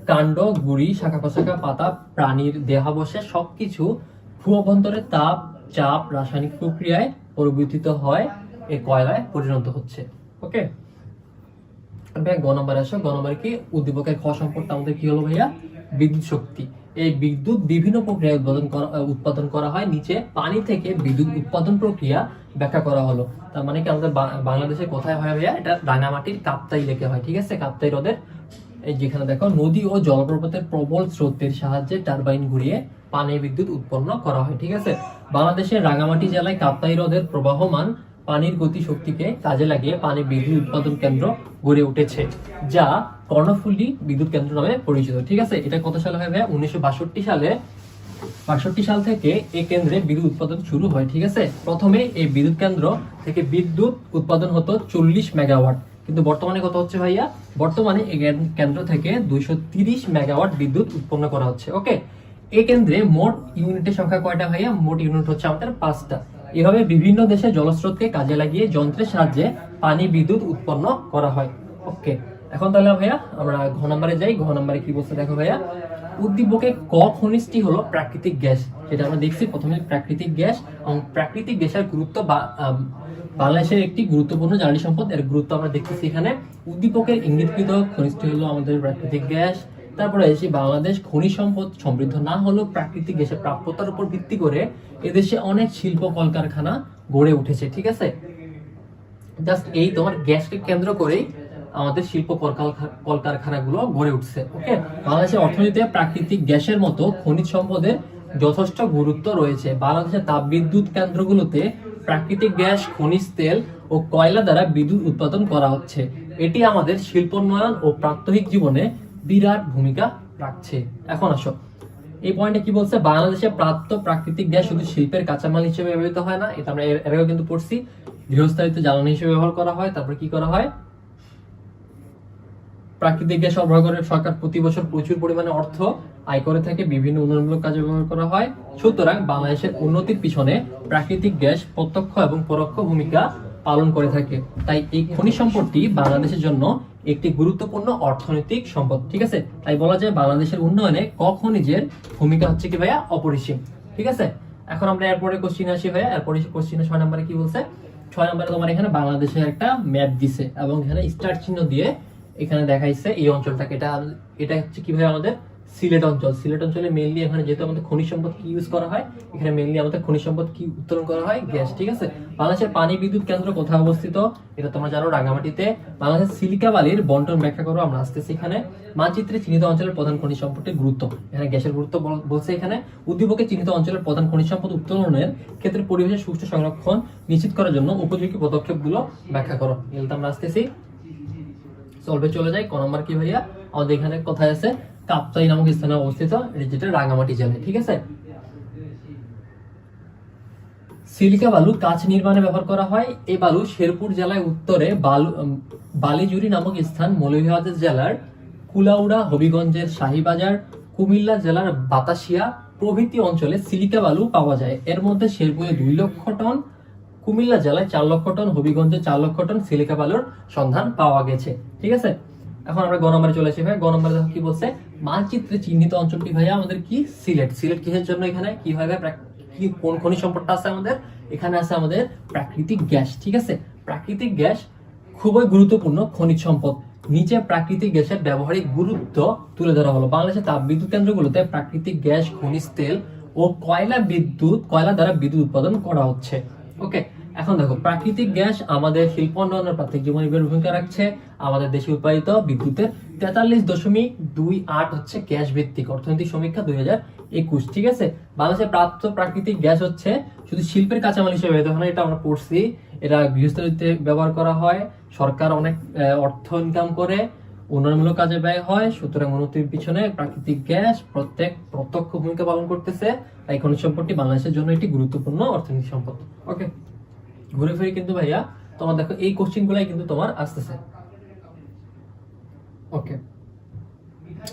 কাণ্ড, গুড়ি, শাখা প্রশাখা, পাতা, প্রাণীর দেহাবশেষ সবকিছু ভূঅভ্যন্তরে তাপ, চাপ, রাসায়নিক প্রক্রিয়ায় পরিবর্তিত হয়, এই কয়লায় পরিণত হচ্ছে। ওকে, ভাইয়া গ নম্বর আসো। গ নম্বর কি, উদ্দীপকের খ সম্পদটা আমাদের কি হলো ভাইয়া, বিদ্যুৎ শক্তি। এই বিদ্যুৎ বিভিন্ন প্রক্রিয়ায় উৎপাদন করা হয়। নিচে পানি থেকে বিদ্যুৎ উৎপাদন প্রক্রিয়া ব্যাখ্যা করা হলো। তার মানে কি আমাদের বাংলাদেশে কোথায় হয় ভাইয়া, এটা রাঙামাটির কাপ্তাই লেকে হয়, ঠিক আছে, কাপ্তাই হ্রদের। এই যেখানে দেখো নদী ও জলপ্রপাতের প্রবল স্রোতের সাহায্যে টারবাইন ঘুরিয়ে পানি বিদ্যুৎ উৎপন্ন করা হয়, ঠিক আছে। বাংলাদেশের রাঙামাটি জেলায় কাপ্তাই হ্রদের প্রবাহমান পানির গতি শক্তিকে কাজে লাগিয়ে পানি বিদ্যুৎ উৎপাদন কেন্দ্র গড়ে উঠেছে, যা কর্ণফুলী বিদ্যুৎ কেন্দ্র নামে পরিচিত, ঠিক আছে। এটা কত সালে হয় ভাইয়া, 1962 সালে, 62 সাল থেকে এই কেন্দ্রে বিদ্যুৎ উৎপাদন শুরু হয়, ঠিক আছে। প্রথমে এই বিদ্যুৎ কেন্দ্র থেকে বিদ্যুৎ উৎপাদন হতো 40 মেগাওয়াট, কিন্তু বর্তমানে কত হচ্ছে ভাইয়া, বর্তমানে এই কেন্দ্র থেকে 230 মেগাওয়াট বিদ্যুৎ উৎপন্ন করা হচ্ছে। ওকে, এই কেন্দ্রে মোট ইউনিটের সংখ্যা কয়টা ভাইয়া, মোট ইউনিট হচ্ছে আমাদের 5টা। এভাবে বিভিন্ন দেশে জলস্রোতকে কাজে লাগিয়ে যন্ত্রের সাহায্যে পানি বিদ্যুৎ উৎপন্ন করা হয়। ওকে, এখন তাহলে ভাইয়া আমরা ঘ নম্বরে যাই। ঘ নম্বরে কি বলছে দেখো ভাইয়া, উদ্দীপকে ক খনিজটি হলো প্রাকৃতিক গ্যাস, যেটা আমরা দেখছি প্রথমে প্রাকৃতিক গ্যাস এবং প্রাকৃতিক গ্যাসের গুরুত্ব বাংলাদেশের একটি গুরুত্বপূর্ণ জ্বালানি সম্পদ, এর গুরুত্ব আমরা দেখতেছি এখানে। উদ্দীপকের ইঙ্গিতকৃত খনিজটি হলো আমাদের প্রাকৃতিক গ্যাস। তারপরে এসে বাংলাদেশ খনিজ সম্পদ সমৃদ্ধ না হলেও প্রাকৃতিক গ্যাসের প্রাপ্যতার উপর ভিত্তি করে এদেশে অনেক শিল্প কলকারখানা গড়ে উঠেছে, ঠিক আছে। জাস্ট এই তোমার গ্যাসকে কেন্দ্র করেই আমাদের শিল্প কলকারখানাগুলো গড়ে উঠছে। ওকে, বাংলাদেশের অর্থনীতিতে প্রাকৃতিক গ্যাসের মতো খনিজ সম্পদের যথেষ্ট গুরুত্ব রয়েছে। বাংলাদেশের তাপবিদ্যুৎ কেন্দ্রগুলোতে প্রাকৃতিক গ্যাস, খনিজ তেল ও কয়লা দ্বারা বিদ্যুৎ উৎপাদন করা হচ্ছে। এটি আমাদের শিল্পোন্নয়ন ও প্রাত্যহিক জীবনে বিরাট ভূমিকা রাখছে। এখন আসো, এই পয়েন্টে কি বলছে, বাংলাদেশে প্রাকৃতিক গ্যাস শুধু শিল্পের কাঁচামাল হিসেবে ব্যবহৃত হয় না, এটা আমরা এর আগেও কিন্তু পড়ছি, গৃহস্থালিত জ্বালানি হিসেবে ব্যবহার করা হয়। তারপর কি করা হয়, প্রাকৃতিক গ্যাস সরবরাহ করে সরকার প্রতি বছর প্রচুর পরিমাণে অর্থ আয় করে থাকে, বিভিন্ন উন্নয়নমূলক কাজে ব্যবহার করা হয়। সুতরাং বাংলাদেশের উন্নতির পিছনে প্রাকৃতিক গ্যাস প্রত্যক্ষ এবং পরোক্ষ ভূমিকা পালন করে থাকে। তাই এই খনিজ সম্পদটি বাংলাদেশের জন্য একটি গুরুত্বপূর্ণ অর্থনৈতিক সম্পদ, ঠিক আছে। তাই বলা যায় বাংলাদেশের উন্নয়নে ক খনিজের ভূমিকা হচ্ছে কি ভাইয়া, অপরিসীম, ঠিক আছে। এখন আমরা এরপরে কোশ্চিন আসি ভাইয়া। এরপরে কোশ্চিনে 6 নম্বরে কি বলছে, 6 নম্বরে তোমার এখানে বাংলাদেশের একটা ম্যাপ দিছে এবং এখানে স্টার চিহ্ন দিয়ে এখানে দেখাইছে এই অঞ্চলটাকে। এটা হচ্ছে কি ভাই, আমাদের সিলেট অঞ্চল। সিলেট অঞ্চলে মেইনলি এখানে যেহেতু আমাদের খনিজ সম্পদ কি ইউজ করা হয়, এখানে মেইনলি আমাদের খনিজ সম্পদ কি উত্তোলন করা হয়, গ্যাস, ঠিক আছে। বাংলাদেশের পানি বিদ্যুৎ কেন্দ্র কোথায় অবস্থিত, এটা তোমরা জানো, রাঙামাটিতে। বাংলাদেশের সিলিকা বালির বন্টন ব্যাখ্যা করো, আমরা আসতেছি এখানে। মানচিত্রে চিহ্নিত অঞ্চলের প্রধান খনিজ সম্পদের গুরুত্ব, এখানে গ্যাসের গুরুত্ব বলছে এখানে। উদ্দীপকে চিহ্নিত অঞ্চলের প্রধান খনিজ সম্পদ উত্তোলনের ক্ষেত্রে পরিবেশের সুষ্ঠু সংরক্ষণ নিশ্চিত করার জন্য উপযোগী পদক্ষেপগুলো ব্যাখ্যা করো, এগুলো আমরা আসতেছি। সলভে চলে যাই। ক নম্বর কি ভাইয়া, আমাদের এখানে কোথায় আছে, কাপ্তাই নামক স্থানে অবস্থিত, যেটা রাঙামাটি জেলায়, ঠিক আছে। সিলিকা বালু কাঁচ নির্মাণে ব্যবহার করা হয়। এই বালু শেরপুর জেলায় উত্তরে বালিজুরি নামক স্থান, মৌলভীবাজার জেলার কুলাউড়া, হবিগঞ্জের শাহীবাজার, কুমিল্লা জেলার বাতাসিয়া প্রভৃতি অঞ্চলে সিলিকা বালু পাওয়া যায়। এর মধ্যে শেরপুরে 2 লক্ষ টন, কুমিল্লা জেলায় 4 লক্ষ টন, হবিগঞ্জে 4 লক্ষ টন সিলিকা বালুর সন্ধান পাওয়া গেছে, ঠিক আছে। এখন আমরা গ নম্বরে চলে আসি ভাই। গ নম্বরে দেখো কি বলছে, মানচিত্রে চিহ্নিত অঞ্চলটি ভাইয়া আমাদের কি, সিলেট। সিলেট কিসের জন্য, এখানে কি হয় ভাই, কি কোন খনিজ সম্পদটা আছে আমাদের, এখানে আছে আমাদের প্রাকৃতিক গ্যাস, ঠিক আছে। প্রাকৃতিক গ্যাস খুবই গুরুত্বপূর্ণ খনিজ সম্পদ। নিচে প্রাকৃতিক গ্যাসের ব্যবহারিক গুরুত্ব তুলে ধরা হলো। বাংলাদেশের তাপবিদ্যুৎ কেন্দ্রগুলোতে প্রাকৃতিক গ্যাস, খনিজ তেল ও কয়লা দ্বারা বিদ্যুৎ উৎপাদন করা হচ্ছে। ওকে, এখন দেখো, প্রাকৃতিক গ্যাস আমাদের শিল্প উন্নয়নের প্রাথমিক জীবনে ভূমিকা রাখছে। আমাদের দেশে উৎপাদিত বিদ্যুতের 43.28 হচ্ছে গ্যাস ভিত্তিক অর্থনৈতিক সমীক্ষা 2021, ঠিক আছে। বাংলাদেশে প্রাপ্ত প্রাকৃতিক গ্যাস হচ্ছে শুধু শিল্পের কাঁচামাল হিসেবে ব্যবহৃত হয় না, এটা আমরা পড়ছি। এটা গৃহস্থলিতে ব্যবহার করা হয়, সরকার অনেক অর্থ ইনকাম করে, উন্নয়নমূলক কাজে ব্যয় হয়, সুতরাং উন্নতির পিছনে প্রাকৃতিক গ্যাস প্রত্যক্ষ ভূমিকা পালন করতেছে। তাই খনিজ সম্পদটি বাংলাদেশের জন্য একটি গুরুত্বপূর্ণ অর্থনৈতিক সম্পদ। ওকে, ঘুরে ফিরে কিন্তু ভাইয়া তোমার দেখো এই কোশ্চেন গুলাই কিন্তু তোমার আসতেছে। ওকে,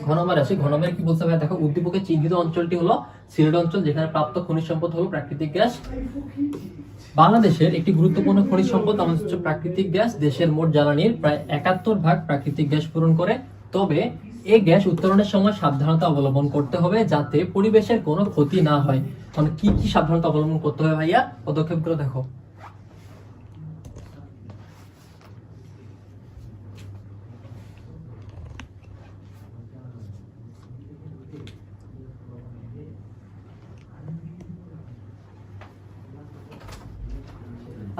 ঘ নম্বর আসি। ঘ নম্বরে কি বলছে ভাইয়া দেখো, উদ্দীপকের চিহ্নিত অঞ্চলটি হলো সিলেট অঞ্চল, যেখানে প্রাপ্ত খনিজ সম্পদ হলো প্রাকৃতিক গ্যাস। বাংলাদেশের একটি গুরুত্বপূর্ণ খনিজ সম্পদ আমাদের হচ্ছে প্রাকৃতিক গ্যাস। দেশের মোট জ্বালানির প্রায় 71% প্রাকৃতিক গ্যাস পূরণ করে। তবে এই গ্যাস উত্তোলনের সময় সাবধানতা অবলম্বন করতে হবে যাতে পরিবেশের কোনো ক্ষতি না হয়। মানে কি কি সাবধানতা অবলম্বন করতে হবে ভাইয়া, পদক্ষেপগুলো দেখো।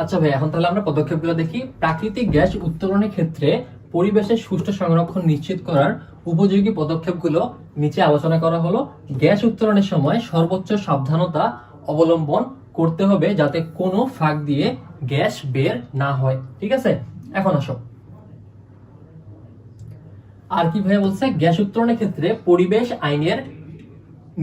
আচ্ছা ভাই, এখন তাহলে আমরা পদক্ষেপগুলো দেখি। প্রাকৃতিক গ্যাস উত্তোলনের ক্ষেত্রে পরিবেশের সুষ্ঠু সংরক্ষণ নিশ্চিত করার উপযোগী পদক্ষেপগুলো নিচে আলোচনা করা হলো। গ্যাস উত্তোলনের সময় সর্বোচ্চ সাবধানতা অবলম্বন করতে হবে যাতে কোনো ফাঁক দিয়ে গ্যাস বের না হয়। ঠিক আছে, এখন আসো আর কি ভাই বলছে, গ্যাস উত্তোলনের ক্ষেত্রে পরিবেশ আইনের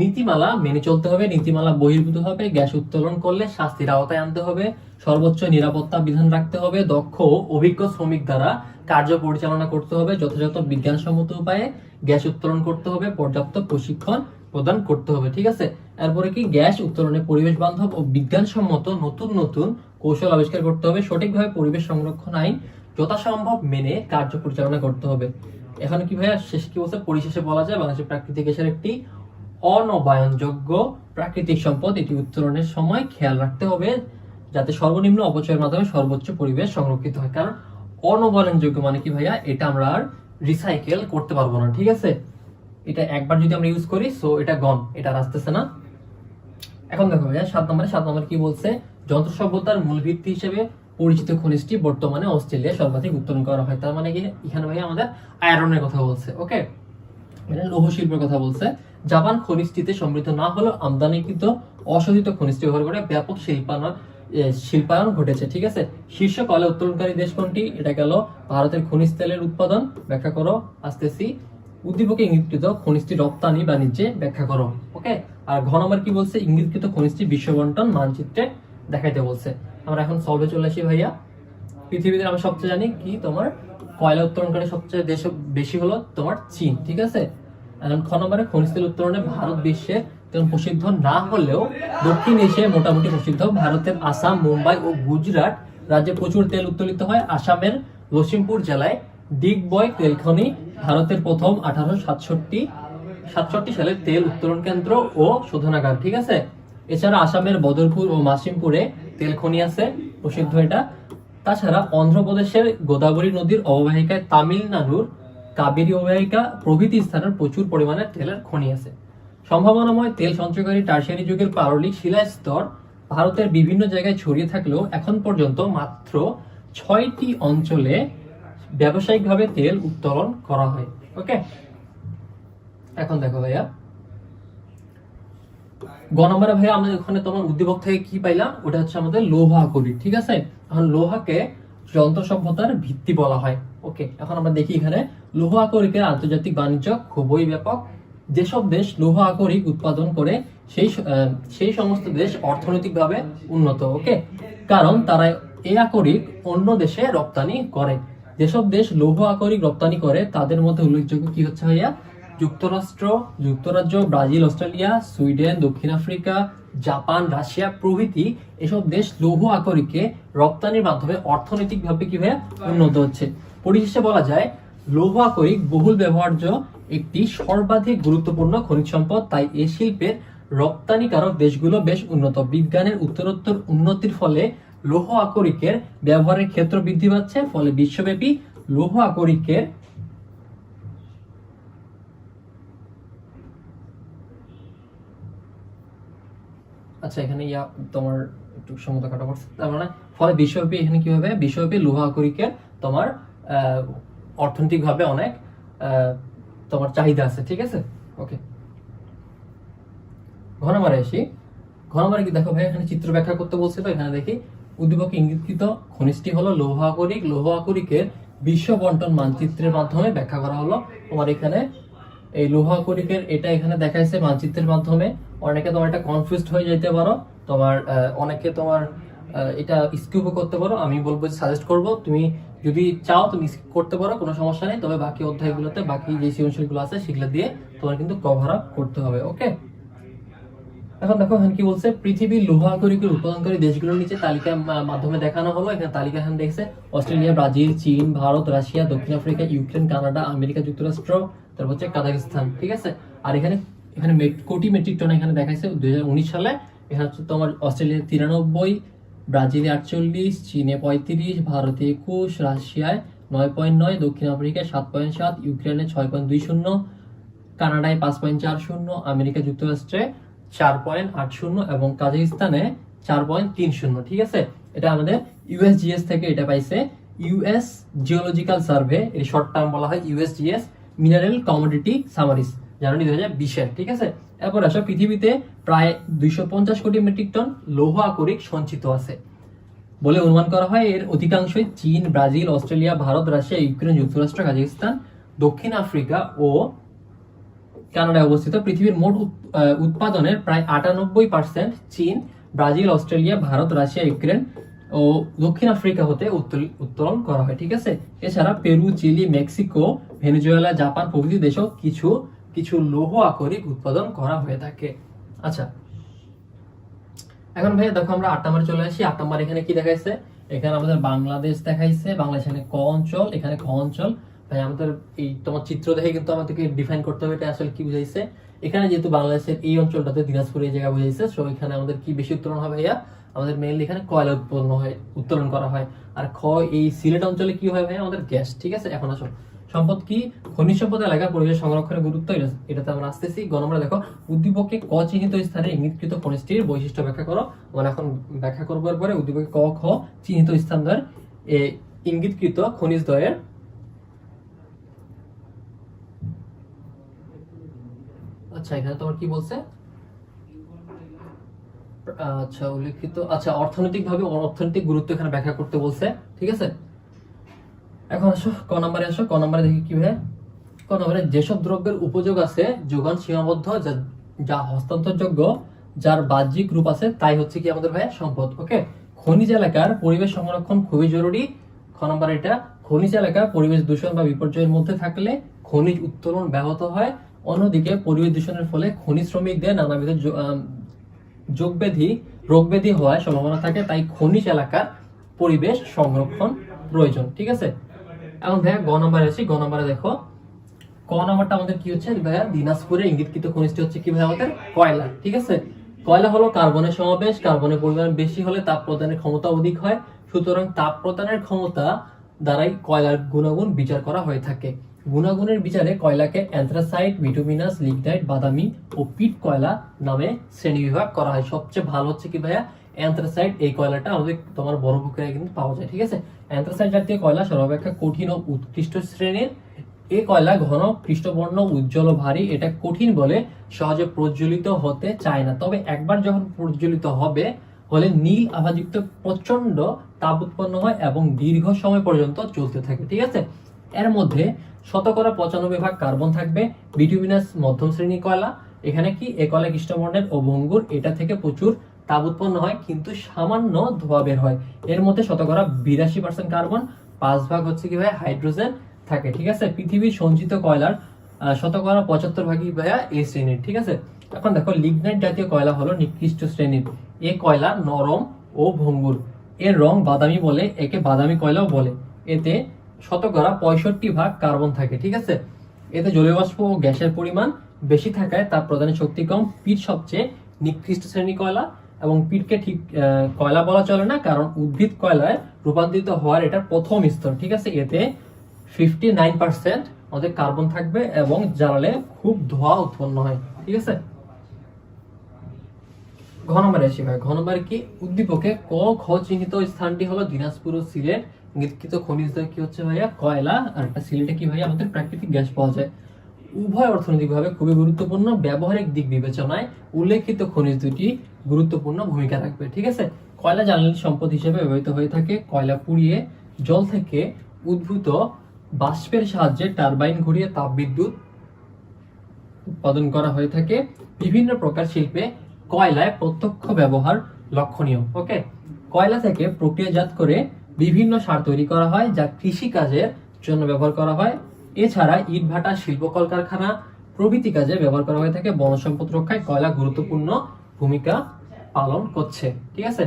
নীতিমালা মেনে চলতে হবে, নীতিমালা বহির্ভূত হবে। গ্যাস উত্তোলন করলে শাস্তির আওতায় আনতে হবে, সর্বোচ্চ নিরাপত্তা বিধান রাখতে হবে, দক্ষ অভিজ্ঞ শ্রমিক দ্বারা কার্য পরিচালনা করতে হবে, যথাযথ বিজ্ঞানসম্মত উপায়ে গ্যাস উত্তোলন করতে হবে, পর্যাপ্ত প্রশিক্ষণ প্রদান করতে হবে। ঠিক আছে, এরপরে কি গ্যাস উত্তোলনে পরিবেশ বান্ধব ও বিজ্ঞানসম্মত নতুন নতুন কৌশল আবিষ্কার করতে হবে, সঠিকভাবে পরিবেশ সংরক্ষণ আইন যথাসম্ভব মেনে কার্য পরিচালনা করতে হবে। এখন কি ভাইয়া শেষ কি বলছে, পরিশেষে বলা যায় বাংলাদেশের প্রাকৃতিক গ্যাসের একটি অনবায়নযোগ্য প্রাকৃতিক সম্পদ। এটি উত্তোলনের সময় খেয়াল রাখতে হবে যাতে সর্বনিম্ন অপচয়ের মাধ্যমে সর্বোচ্চ পরিবেশ সংরক্ষিত হয়। কারণ অনবায়নযোগ্য মানে কি ভাইয়া, এটা আমরা আর রিসাইকেল করতে পারবো না। ঠিক আছে, এটা একবার যদি আমরা ইউজ করি সো এটা গন, এটা আসতেছে না। এখন দেখো ভাইয়া 7 নম্বরে কি বলছে, যন্ত্র সভ্যতার মূল ভিত্তি হিসেবে পরিচিত খনিজটি বর্তমানে অস্ট্রেলিয়া সর্বাধিক উত্তোলন করা হয়। তার মানে কি এখানে ভাইয়া আমাদের আয়রনের কথা বলছে। ওকে, মানে লৌহ শিল্পের কথা বলছে। জাপান খনিজটিতে সমৃদ্ধ না হলেও আমদানিকৃত অশোধিত খনিজটি ব্যবহার করে ব্যাপক শিল্পায়ন ঘটেছে। ঠিক আছে, শীর্ষ কয়লা উত্তোলনকারী দেশ কোনটি? এটা গেল ভারতের খনিজ তেলের উৎপাদন। ব্যাখ্যা করো, আসতেছি। উদ্দীপকে ইঙ্গিতকৃত খনিজটি রপ্তানি বাণিজ্যে ব্যাখ্যা করো। ওকে, আর ঘ নম্বর কি বলছে, ইঙ্গিতকৃত খনিজটি বিশ্ব বন্টন মানচিত্রে দেখাইতে বলছে। আমরা এখন সলভে চলে আসি ভাইয়া। পৃথিবীতে আমরা সবচেয়ে জানি কি তোমার কয়লা উত্তোলনকারী সবচেয়ে দেশ বেশি হলো তোমার চীন। ঠিক আছে, এখন খ নম্বরে খনিজ তেল উত্তোলনে ভারত বিশ্বে তেমন প্রসিদ্ধ না হলেও দক্ষিণ এশিয়ায় মোটামুটি প্রসিদ্ধ। ভারতের আসাম, মুম্বাই ও গুজরাট রাজ্যে প্রচুর তেল উত্তোলিত হয়। আসামের লখিমপুর জেলায় ডিগবয় তেল খনি ভারতের প্রথম 1867 সালে তেল উত্তোলন কেন্দ্র ও শোধনাগার। ঠিক আছে, এছাড়া আসামের বদরপুর ও মাসিমপুরে তেল খনি আছে, প্রসিদ্ধ এটা। তাছাড়া অন্ধ্রপ্রদেশের গোদাবরী নদীর অববাহিকায়, তামিলনাড়ুর কাবেরী অববাহিকা প্রভৃতি স্থানে প্রচুর পরিমাণে তেলের খনি আছে। সম্ভাবনাময় তেল সঞ্চয়কারী টারশিয়ারি যুগের পাললিক শিলা স্তর ভারতের বিভিন্ন জায়গায় ছড়িয়ে থাকলেও এখন পর্যন্ত মাত্র 6টি অঞ্চলে ব্যবসায়িকভাবে তেল উত্তোলন করা হয়। ওকে, এখন দেখো ভাইয়া গ নম্বরে ভাইয়া আমরা ওখানে তোমার উদ্দীপক থেকে কি পাইলাম, ওটা হচ্ছে আমাদের লৌহ আকরিক। ঠিক আছে, এখন লোহাকে যন্ত্র সভ্যতার ভিত্তি বলা হয়। ওকে, এখন আমরা দেখি এখানে লৌহ আকরিকের আন্তর্জাতিক বাণিজ্য খুবই ব্যাপক। যেসব দেশ লৌহ আকরিক উৎপাদন করে সেই সমস্ত দেশ অর্থনৈতিকভাবে উন্নত। ওকে, কারণ তারা এই আকরিক অন্য দেশে রপ্তানি করে। যেসব দেশ লৌহ আকরিক রপ্তানি করে তাদের মধ্যে উল্লেখযোগ্য কি হচ্ছে ভাইয়া, যুক্তরাজ্য, ব্রাজিল, অস্ট্রেলিয়া, সুইডেন, দক্ষিণ আফ্রিকা, জাপান, রাশিয়া প্রভৃতি এসব দেশ লৌহ আকরিকে রপ্তানির মাধ্যমে অর্থনৈতিকভাবে কিভাবে উন্নত হচ্ছে। পরিশেষে বলা যায় লৌহ আকরিক বহুল ব্যবহার্য একটি সর্বাধিক গুরুত্বপূর্ণ খনিজ সম্পদ। তাই এই শিল্পের রপ্তানিকারক দেশগুলো বেশ উন্নত। বিজ্ঞানের উত্তরোত্তর উন্নতির ফলে লৌহ আকরিকের ব্যবহারের ক্ষেত্র বৃদ্ধি পাচ্ছে, ফলে বিশ্বব্যাপী লৌহ আকরিকের আচ্ছা এখানে তোমার একটু সমতা কাটা পড়ছে। তার মানে ফলে বিশ্বব্যাপী এখানে কি হবে, বিশ্বব্যাপী লৌহ আকরিকের তোমার অর্থনৈতিক ভাবে অনেক তোমার চাহিদা আছে। ঠিক আছে, ওকে। ঘ নম্বরে আসি। ঘ নম্বরে কি দেখো ভাই, এখানে চিত্র ব্যাখ্যা করতে বলছে। তো এখানে দেখি উদ্দীপকে ইঙ্গিতকৃত খনিজটি হলো লৌহ আকরিক। লৌহ আকরিকের বিশ্ব বন্টন মানচিত্রের মাধ্যমে ব্যাখ্যা করা হলো। তোমার এখানে এই লোহা কণিকের এটা এখানে দেখাইছে মানচিত্রের মাধ্যমে। অনেকে তোমার এটা কনফিউজড হয়ে যেতে পারো, তোমার অনেকে তোমার এটা স্কিপও করতে পারো। আমি বলবো যে সাজেস্ট করব তুমি যদি চাও তুমি স্কিপ করতে পারো, কোনো সমস্যা নেই। তবে বাকি অধ্যায়গুলোতে বাকি যে সৃজনশীলগুলো আছে সেগুলো দিয়ে তোমার কিন্তু কভার আপ করতে হবে। ওকে, এখন দেখো এখানে কি বলছে, পৃথিবীর লোহা কণিকের উৎপাদনকারী দেশগুলোর নিচে তালিকার মাধ্যমে দেখানো হলো। এখানে তালিকা এখানে দেখছে অস্ট্রেলিয়া, ব্রাজিল, চীন, ভারত, রাশিয়া, দক্ষিণ আফ্রিকা, ইউক্রেন, কানাডা, আমেরিকা যুক্তরাষ্ট্র, তারপর হচ্ছে কাজাখস্তান। ঠিক আছে, আর এখানে এখানে কোটি মেট্রিক টন এখানে দেখাইছে 2019 সালে। এখানে হচ্ছে তোমার অস্ট্রেলিয়া 93, ব্রাজিলে 48, চীনে 35, ভারতে 21, রাশিয়ায় 9.9, দক্ষিণ আফ্রিকায় 7.7, ইউক্রেনে 6.20, কানাডায় 5.40, আমেরিকা যুক্তরাষ্ট্রে 4.80 এবং কাজাখস্তানে 4.30। ঠিক আছে, এটা আমাদের ইউএসজিএস থেকে এটা পাইছে, ইউএস জিওলজিক্যাল সার্ভে, এর শর্ট টার্ম বলা হয় ইউএসজিএস, মিনারেল কমোডিটি সামারিস, জানুয়ারি 2020-এর। ঠিক আছে, এরপর আসো পৃথিবীতে প্রায় 250 কোটি মেট্রিক টন লৌহ আকরিক সঞ্চিত আছে বলে অনুমান করা হয়। এর অধিকাংশই চীন, Brazil, Australia, Bharat, Russia, Ukraine যুক্তরাষ্ট্র, কাজাখস্তান, দক্ষিণ আফ্রিকা ও কানাডায় অবস্থিত। পৃথিবীর মোট উৎপাদনের প্রায় 98% চীন, Brazil, Australia, Bharat, Russia, Ukraine ও দক্ষিণ আফ্রিকা হতে উত্তোলন করা হয়। ঠিক আছে, এছাড়া Peru, Chile, Mexico, Venezuela, Japan প্রভৃতি দেশেও কিছু কিছু লৌহ আকরিক উৎপাদন করা হয়ে থাকে। আচ্ছা, এখন ভাইয়া দেখো আমরা 8 নম্বরে চলে আসি। 8 নম্বর এখানে কি দেখাইছে, এখানে আমাদের বাংলাদেশ দেখাইছে। বাংলাদেশ এখানে ক অঞ্চল, এখানে খ অঞ্চল। ভাই আমাদের এই তোমার চিত্র দেখে কিন্তু আমাদেরকে ডিফাইন করতে হবে এটা আসলে কি বুঝাইছে। এখানে যেহেতু বাংলাদেশের এই অঞ্চলটাতে দিনাজপুর এই জায়গা বুঝাইছে, সো এখানে আমাদের কি বেশি উত্তোলন হবে ভাইয়া, আমাদের মেইনলি এখানে কয়লা উত্তোলন করা হয়। আর খ এই সিলেট অঞ্চলে কি হয় ভাইয়া, আমাদের গ্যাস। ঠিক আছে, এখন আসো সম্পদ কি, খনিজ সম্পদ এলাকার পরিবেশ সংরক্ষণের গুরুত্ব, এটাতে আমরা আসতেছি। গ নম্বরে দেখো, উদ্দীপকে ক চিহ্নিত স্থানে ইঙ্গিতকৃত খনিজটির বৈশিষ্ট্য ব্যাখ্যা করো। মানে এখন ব্যাখ্যা করবার পরে উদ্দীপকে ক খ চিহ্নিত স্থানদ্বয়ের ইঙ্গিতকৃত খনিজ দ্বয়ের আচ্ছা এখানে তোমার কি বলছে, আচ্ছা উল্লেখিত, আচ্ছা অর্থনৈতিক গুরুত্ব এখানে ব্যাখ্যা করতে বলছে। ঠিক আছে, এখন আসো ক নম্বরে আসো। ক নম্বরে দেখি কি হয়, ক নম্বরে যেসব দ্রব্যের উপযোগ আছে, যোগান সীমাবদ্ধ, যা হস্তান্তরযোগ্য, যার বাহ্যিক রূপ আছে, তাই হচ্ছে কি আমাদের ভাইয়া সম্পদ। ওকে, খনিজ এলাকার পরিবেশ সংরক্ষণ খুবই জরুরি। খ নম্বর এটা, খনিজ এলাকা পরিবেশ দূষণ বা বিপর্যয়ের মধ্যে থাকলে খনিজ উত্তোলন ব্যাহত হয়। অন্যদিকে পরিবেশ দূষণের ফলে খনিজ শ্রমিকদের নানাবিধ রোগ ব্যাধি হওয়ার সম্ভাবনা থাকে। তাই খনিজ এলাকার পরিবেশ সংরক্ষণ প্রয়োজন। ঠিক আছে, এখন ভাইয়া গ নম্বরে আসি। গ নম্বরে দেখো, ক নাম্বারটা আমাদের কি হচ্ছে ভাইয়া, দিনাজপুরে ইঙ্গিতকৃত খনিজটি হচ্ছে কি ভাইয়া আমাদের কয়লা। ঠিক আছে, কয়লা হলো কার্বনের সমাবেশ। কার্বনের পরিমাণ বেশি হলে তাপ প্রদানের ক্ষমতা অধিক হয়। সুতরাং তাপ প্রদানের ক্ষমতা দ্বারাই কয়লার গুণাগুণ বিচার করা হয়ে থাকে। গুণাগুণের বিচারে কয়লাকে অ্যান্থ্রাসাইট, বিটুমিনাস, লিগনাইট, বাদামি ও পিট কয়লা নামে শ্রেণীবিভাগ করা হয়। সবচেয়ে ভালো হচ্ছে কি ভাইয়া অ্যান্থ্রাসাইট, এই কয়লাটা আমাদের তোমার বড় পুকুরে কিন্তু পাওয়া যায়। ঠিক আছে, অ্যান্থ্রাসাইট জাতীয় কয়লা সর্বাপেক্ষা কঠিন ও উৎকৃষ্ট শ্রেণীর। এই কয়লা ঘন, কৃষ্ণবর্ণ, উজ্জ্বল ও ভারী। এটা কঠিন বলে সহজে প্রজ্বলিত হতে চায় না। তবে একবার যখন প্রজ্বলিত হলে নীল আভাযুক্ত প্রচন্ড তাপ উৎপন্ন হয় এবং দীর্ঘ সময় পর্যন্ত চলতে থাকে। ঠিক আছে, এর মধ্যে 95% কার্বন থাকবে। বিটুমিনাস মধ্যম শ্রেণীর কয়লা। এখানে কি এ কয়লা কৃষ্ণবর্ণের ও ভঙ্গুর। এটা থেকে প্রচুর তাপ উৎপন্ন হয় কিন্তু সামান্য ধোঁয়া বের হয়। এর মধ্যে 82% কার্বন, 5% হচ্ছে কি ভাই হাইড্রোজেন থাকে। ঠিক আছে, পৃথিবীর সঞ্চিত কয়লার 75% ভাইয়া এই শ্রেণীর। ঠিক আছে, এখন দেখো লিগনাইট জাতীয় কয়লা হলো নিকৃষ্ট শ্রেণীর। এ কয়লা নরম ও ভঙ্গুর। এর রং বাদামি বলে একে বাদামি কয়লাও বলে। এতে 65% কার্বন থাকে। ঠিক আছে, এতে জলীয় বাষ্প ও গ্যাসের পরিমাণ বেশি থাকায় তাপ প্রদানের শক্তি কম। পিট সবচেয়ে নিকৃষ্ট শ্রেণী কয়লা এবং পিটকে ঠিক কয়লা বলা চলে না, কারণ উদ্ভিদ কয়লায় রূপান্তরিত হওয়ার এটা প্রথম স্তর। ঠিক আছে, এতে 59% আমাদের কার্বন থাকবে এবং জ্বালালে খুব ধোঁয়া উৎপন্ন হয়। ঠিক আছে, ঘ নম্বরে আসি ভাই। ঘ নম্বরে কি, উদ্দীপকে ক খ চিহ্নিত স্থানটি হলো দিনাজপুর ও সিলেট। ইঙ্গিতকৃত খনিজ দ্বয় কি হচ্ছে ভাইয়া কয়লা, আর একটা সিলেটে কি ভাইয়া আমাদের প্রাকৃতিক গ্যাস পাওয়া যায়। উভয় অর্থনৈতিকভাবে খুবই গুরুত্বপূর্ণ। ব্যবহারিক দিক বিবেচনায় উল্লেখিত খনিজ দুটি গুরুত্বপূর্ণ ভূমিকা রাখবে। ঠিক আছে, কয়লা জ্বালানি সম্পদ হিসেবে ব্যবহৃত হয়ে থাকে। কয়লা পুড়িয়ে জল থেকে উদ্ভূত বাষ্পের সাহায্যে টারবাইন ঘুরিয়ে তাপবিদ্যুৎ উৎপাদন করা হয়ে থাকে। বিভিন্ন প্রকার শিল্পে কয়লায় প্রত্যক্ষ ব্যবহার লক্ষণীয়। ওকে, কয়লা থেকে প্রক্রিয়াজাত করে বিভিন্ন সার তৈরি করা হয় যা কৃষি কাজের জন্য ব্যবহার করা হয়। এছাড়া ইটভাটা, শিল্প কলকারখানা প্রভৃতি কাজে ব্যবহার করা হয়ে থাকে। বন সম্পদ রক্ষায় কয়লা গুরুত্বপূর্ণ ভূমিকা পালন করছে। ঠিক আছে,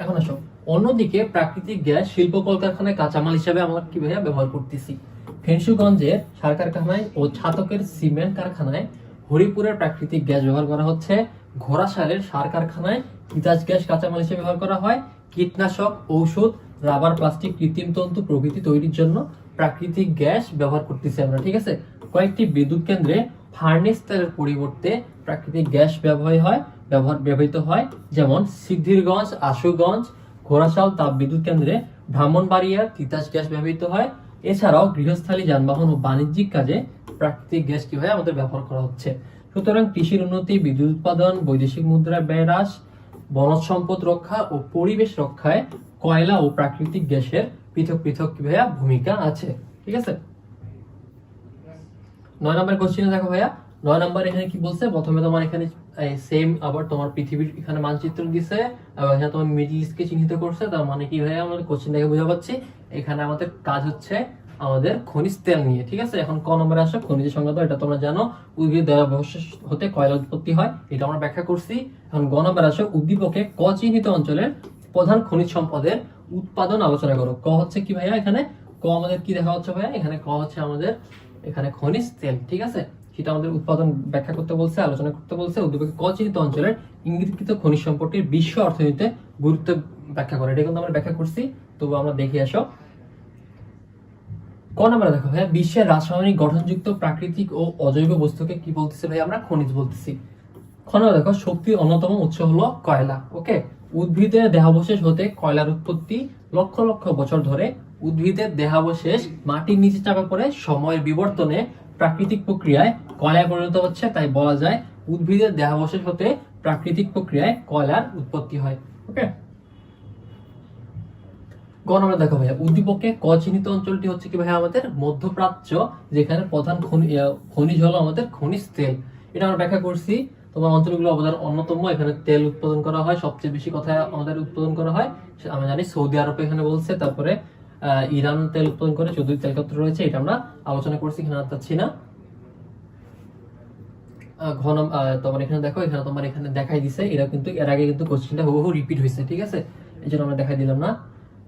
এখন আসো অন্যদিকে প্রাকৃতিক গ্যাস শিল্প কলকারখানায় কাঁচামাল হিসেবে আমরা কিভাবে ব্যবহার করতেছি। ফেঞ্চুগঞ্জের সার কারখানায় ও ছাতকের সিমেন্ট কারখানায় হরিপুরের প্রাকৃতিক গ্যাস ব্যবহার করা হচ্ছে। ঘোড়াশালের সার কারখানায় তিতাস গ্যাস কাঁচামাল হিসেবে ব্যবহার করা হয়। কীটনাশক, ঔষধ, রাবার, প্লাস্টিক, কৃত্রিম তন্তু প্রভৃতি তৈরির জন্য প্রাকৃতিক গ্যাস ব্যবহার করতেছি আমরা। ঠিক আছে, কয়েকটি বিদ্যুৎ কেন্দ্রে ফার্নেস তেলের পরিবর্তে প্রাকৃতিক গ্যাস ব্যবহৃত হয়, যেমন সিদ্ধিরগঞ্জ, আশুগঞ্জ, ঘোড়াশাল তাপবিদ্যুৎ কেন্দ্রে। ব্রাহ্মণবাড়িয়ার তিতাস গ্যাস ব্যবহৃত হয়। এছাড়াও গৃহস্থালী যানবাহন ও বাণিজ্যিক কাজে প্রাকৃতিক গ্যাস কিভাবে আমাদের ব্যবহার করা হচ্ছে। সুতরাং কৃষির উন্নতি, বিদ্যুৎ উৎপাদন, বৈদেশিক মুদ্রার ব্যয় হ্রাস, বনজ সম্পদ রক্ষা ও পরিবেশ রক্ষায় কয়লা ও প্রাকৃতিক গ্যাসের পৃথক পৃথক কিভাবে ভূমিকা আছে। ঠিক আছে, 9 নম্বর কোশ্চেনে দেখো ভাইয়া, 9 নম্বর এখানে কি বলছে, প্রথমে তোমার এখানে সেম আবার তোমার পৃথিবীর এখানে মানচিত্র দিছে এবং এখানে তোমার মিডল ইস্টকে চিহ্নিত করছে। তার মানে কি ভাইয়া, আমাদের কোশ্চেন দেখে বুঝা পাচ্ছি এখানে আমাদের কাজ হচ্ছে আমাদের খনিজ তেল নিয়ে। ঠিক আছে, এখন ক নম্বরে আসো খনিজ সংজ্ঞা। এটা তোমরা জানো, উদ্ভিদ দেহাবশেষ হতে কয়লা উৎপত্তি হয়, এটা আমরা ব্যাখ্যা করছি। এখন গ নম্বরে আসো উদ্দীপকে ক চিহ্নিত অঞ্চলের প্রধান খনিজ সম্পদের উৎপাদন আলোচনা করো। ক হচ্ছে কি ভাইয়া, এখানে ক আমাদের কি দেখা হচ্ছে ভাইয়া, এখানে ক হচ্ছে আমাদের এখানে খনিজ তেল। ঠিক আছে, সেটা আমাদের উৎপাদন ব্যাখ্যা করতে বলছে, আলোচনা করতে বলছে। উদ্দীপকে ক চিহ্নিত অঞ্চলের ইঙ্গিতকৃত খনিজ সম্পদের বিশ্ব অর্থনীতিতে গুরুত্ব ব্যাখ্যা করে, এটা কিন্তু আমরা ব্যাখ্যা করছি। তবু আমরা দেখে আসো ক নম্বরে দেখো ভাইয়া, বিশ্বের রাসায়নিক গঠনযুক্ত প্রাকৃতিক ও অজৈব বস্তুকে কি বলতেছি ভাই, আমরা খনিজ বলতেছি। খ নম্বরে দেখো শক্তির অন্যতম উৎস হলো কয়লা। ওকে, উদ্ভিদের দেহাবশেষ হতে কয়লার উৎপত্তি। লক্ষ লক্ষ বছর ধরে উদ্ভিদের দেহাবশেষ মাটির নিচে চাপা পড়ে সময়ের বিবর্তনে প্রাকৃতিক প্রক্রিয়ায় কয়লায় পরিণত হচ্ছে। তাই বলা যায় উদ্ভিদের দেহাবশেষ হতে প্রাকৃতিক প্রক্রিয়ায় কয়লার উৎপত্তি হয়। ওকে, গ নম্বরে দেখো ভাইয়া, উদ্দীপকে ক চিহ্নিত অঞ্চলটি হচ্ছে কি ভাইয়া আমাদের মধ্যপ্রাচ্য, যেখানে প্রধান খনিজ হলো আমাদের খনিজ তেল। এটা আমরা ব্যাখ্যা করছি। তোমার অঞ্চলগুলো অবদান অন্যতম, এখানে তেল উৎপাদন করা হয়, সবচেয়ে বেশি কথা আমাদের উৎপাদন করা হয় আমরা জানি সৌদি আরব এখানে বলছে, তারপরে ইরান তেল উৎপাদন করে, 14 তেল ক্ষেত্র রয়েছে, এটা আমরা আলোচনা করছি, এখানে আর যাচ্ছি না। তোমার এখানে দেখো, এখানে তোমার এখানে দেখাই দিছে, এটা কিন্তু এর আগে কিন্তু কোশ্চেনটা হুবহু রিপিট হয়েছে। ঠিক আছে, এই জন্য আমরা দেখাই দিলাম না।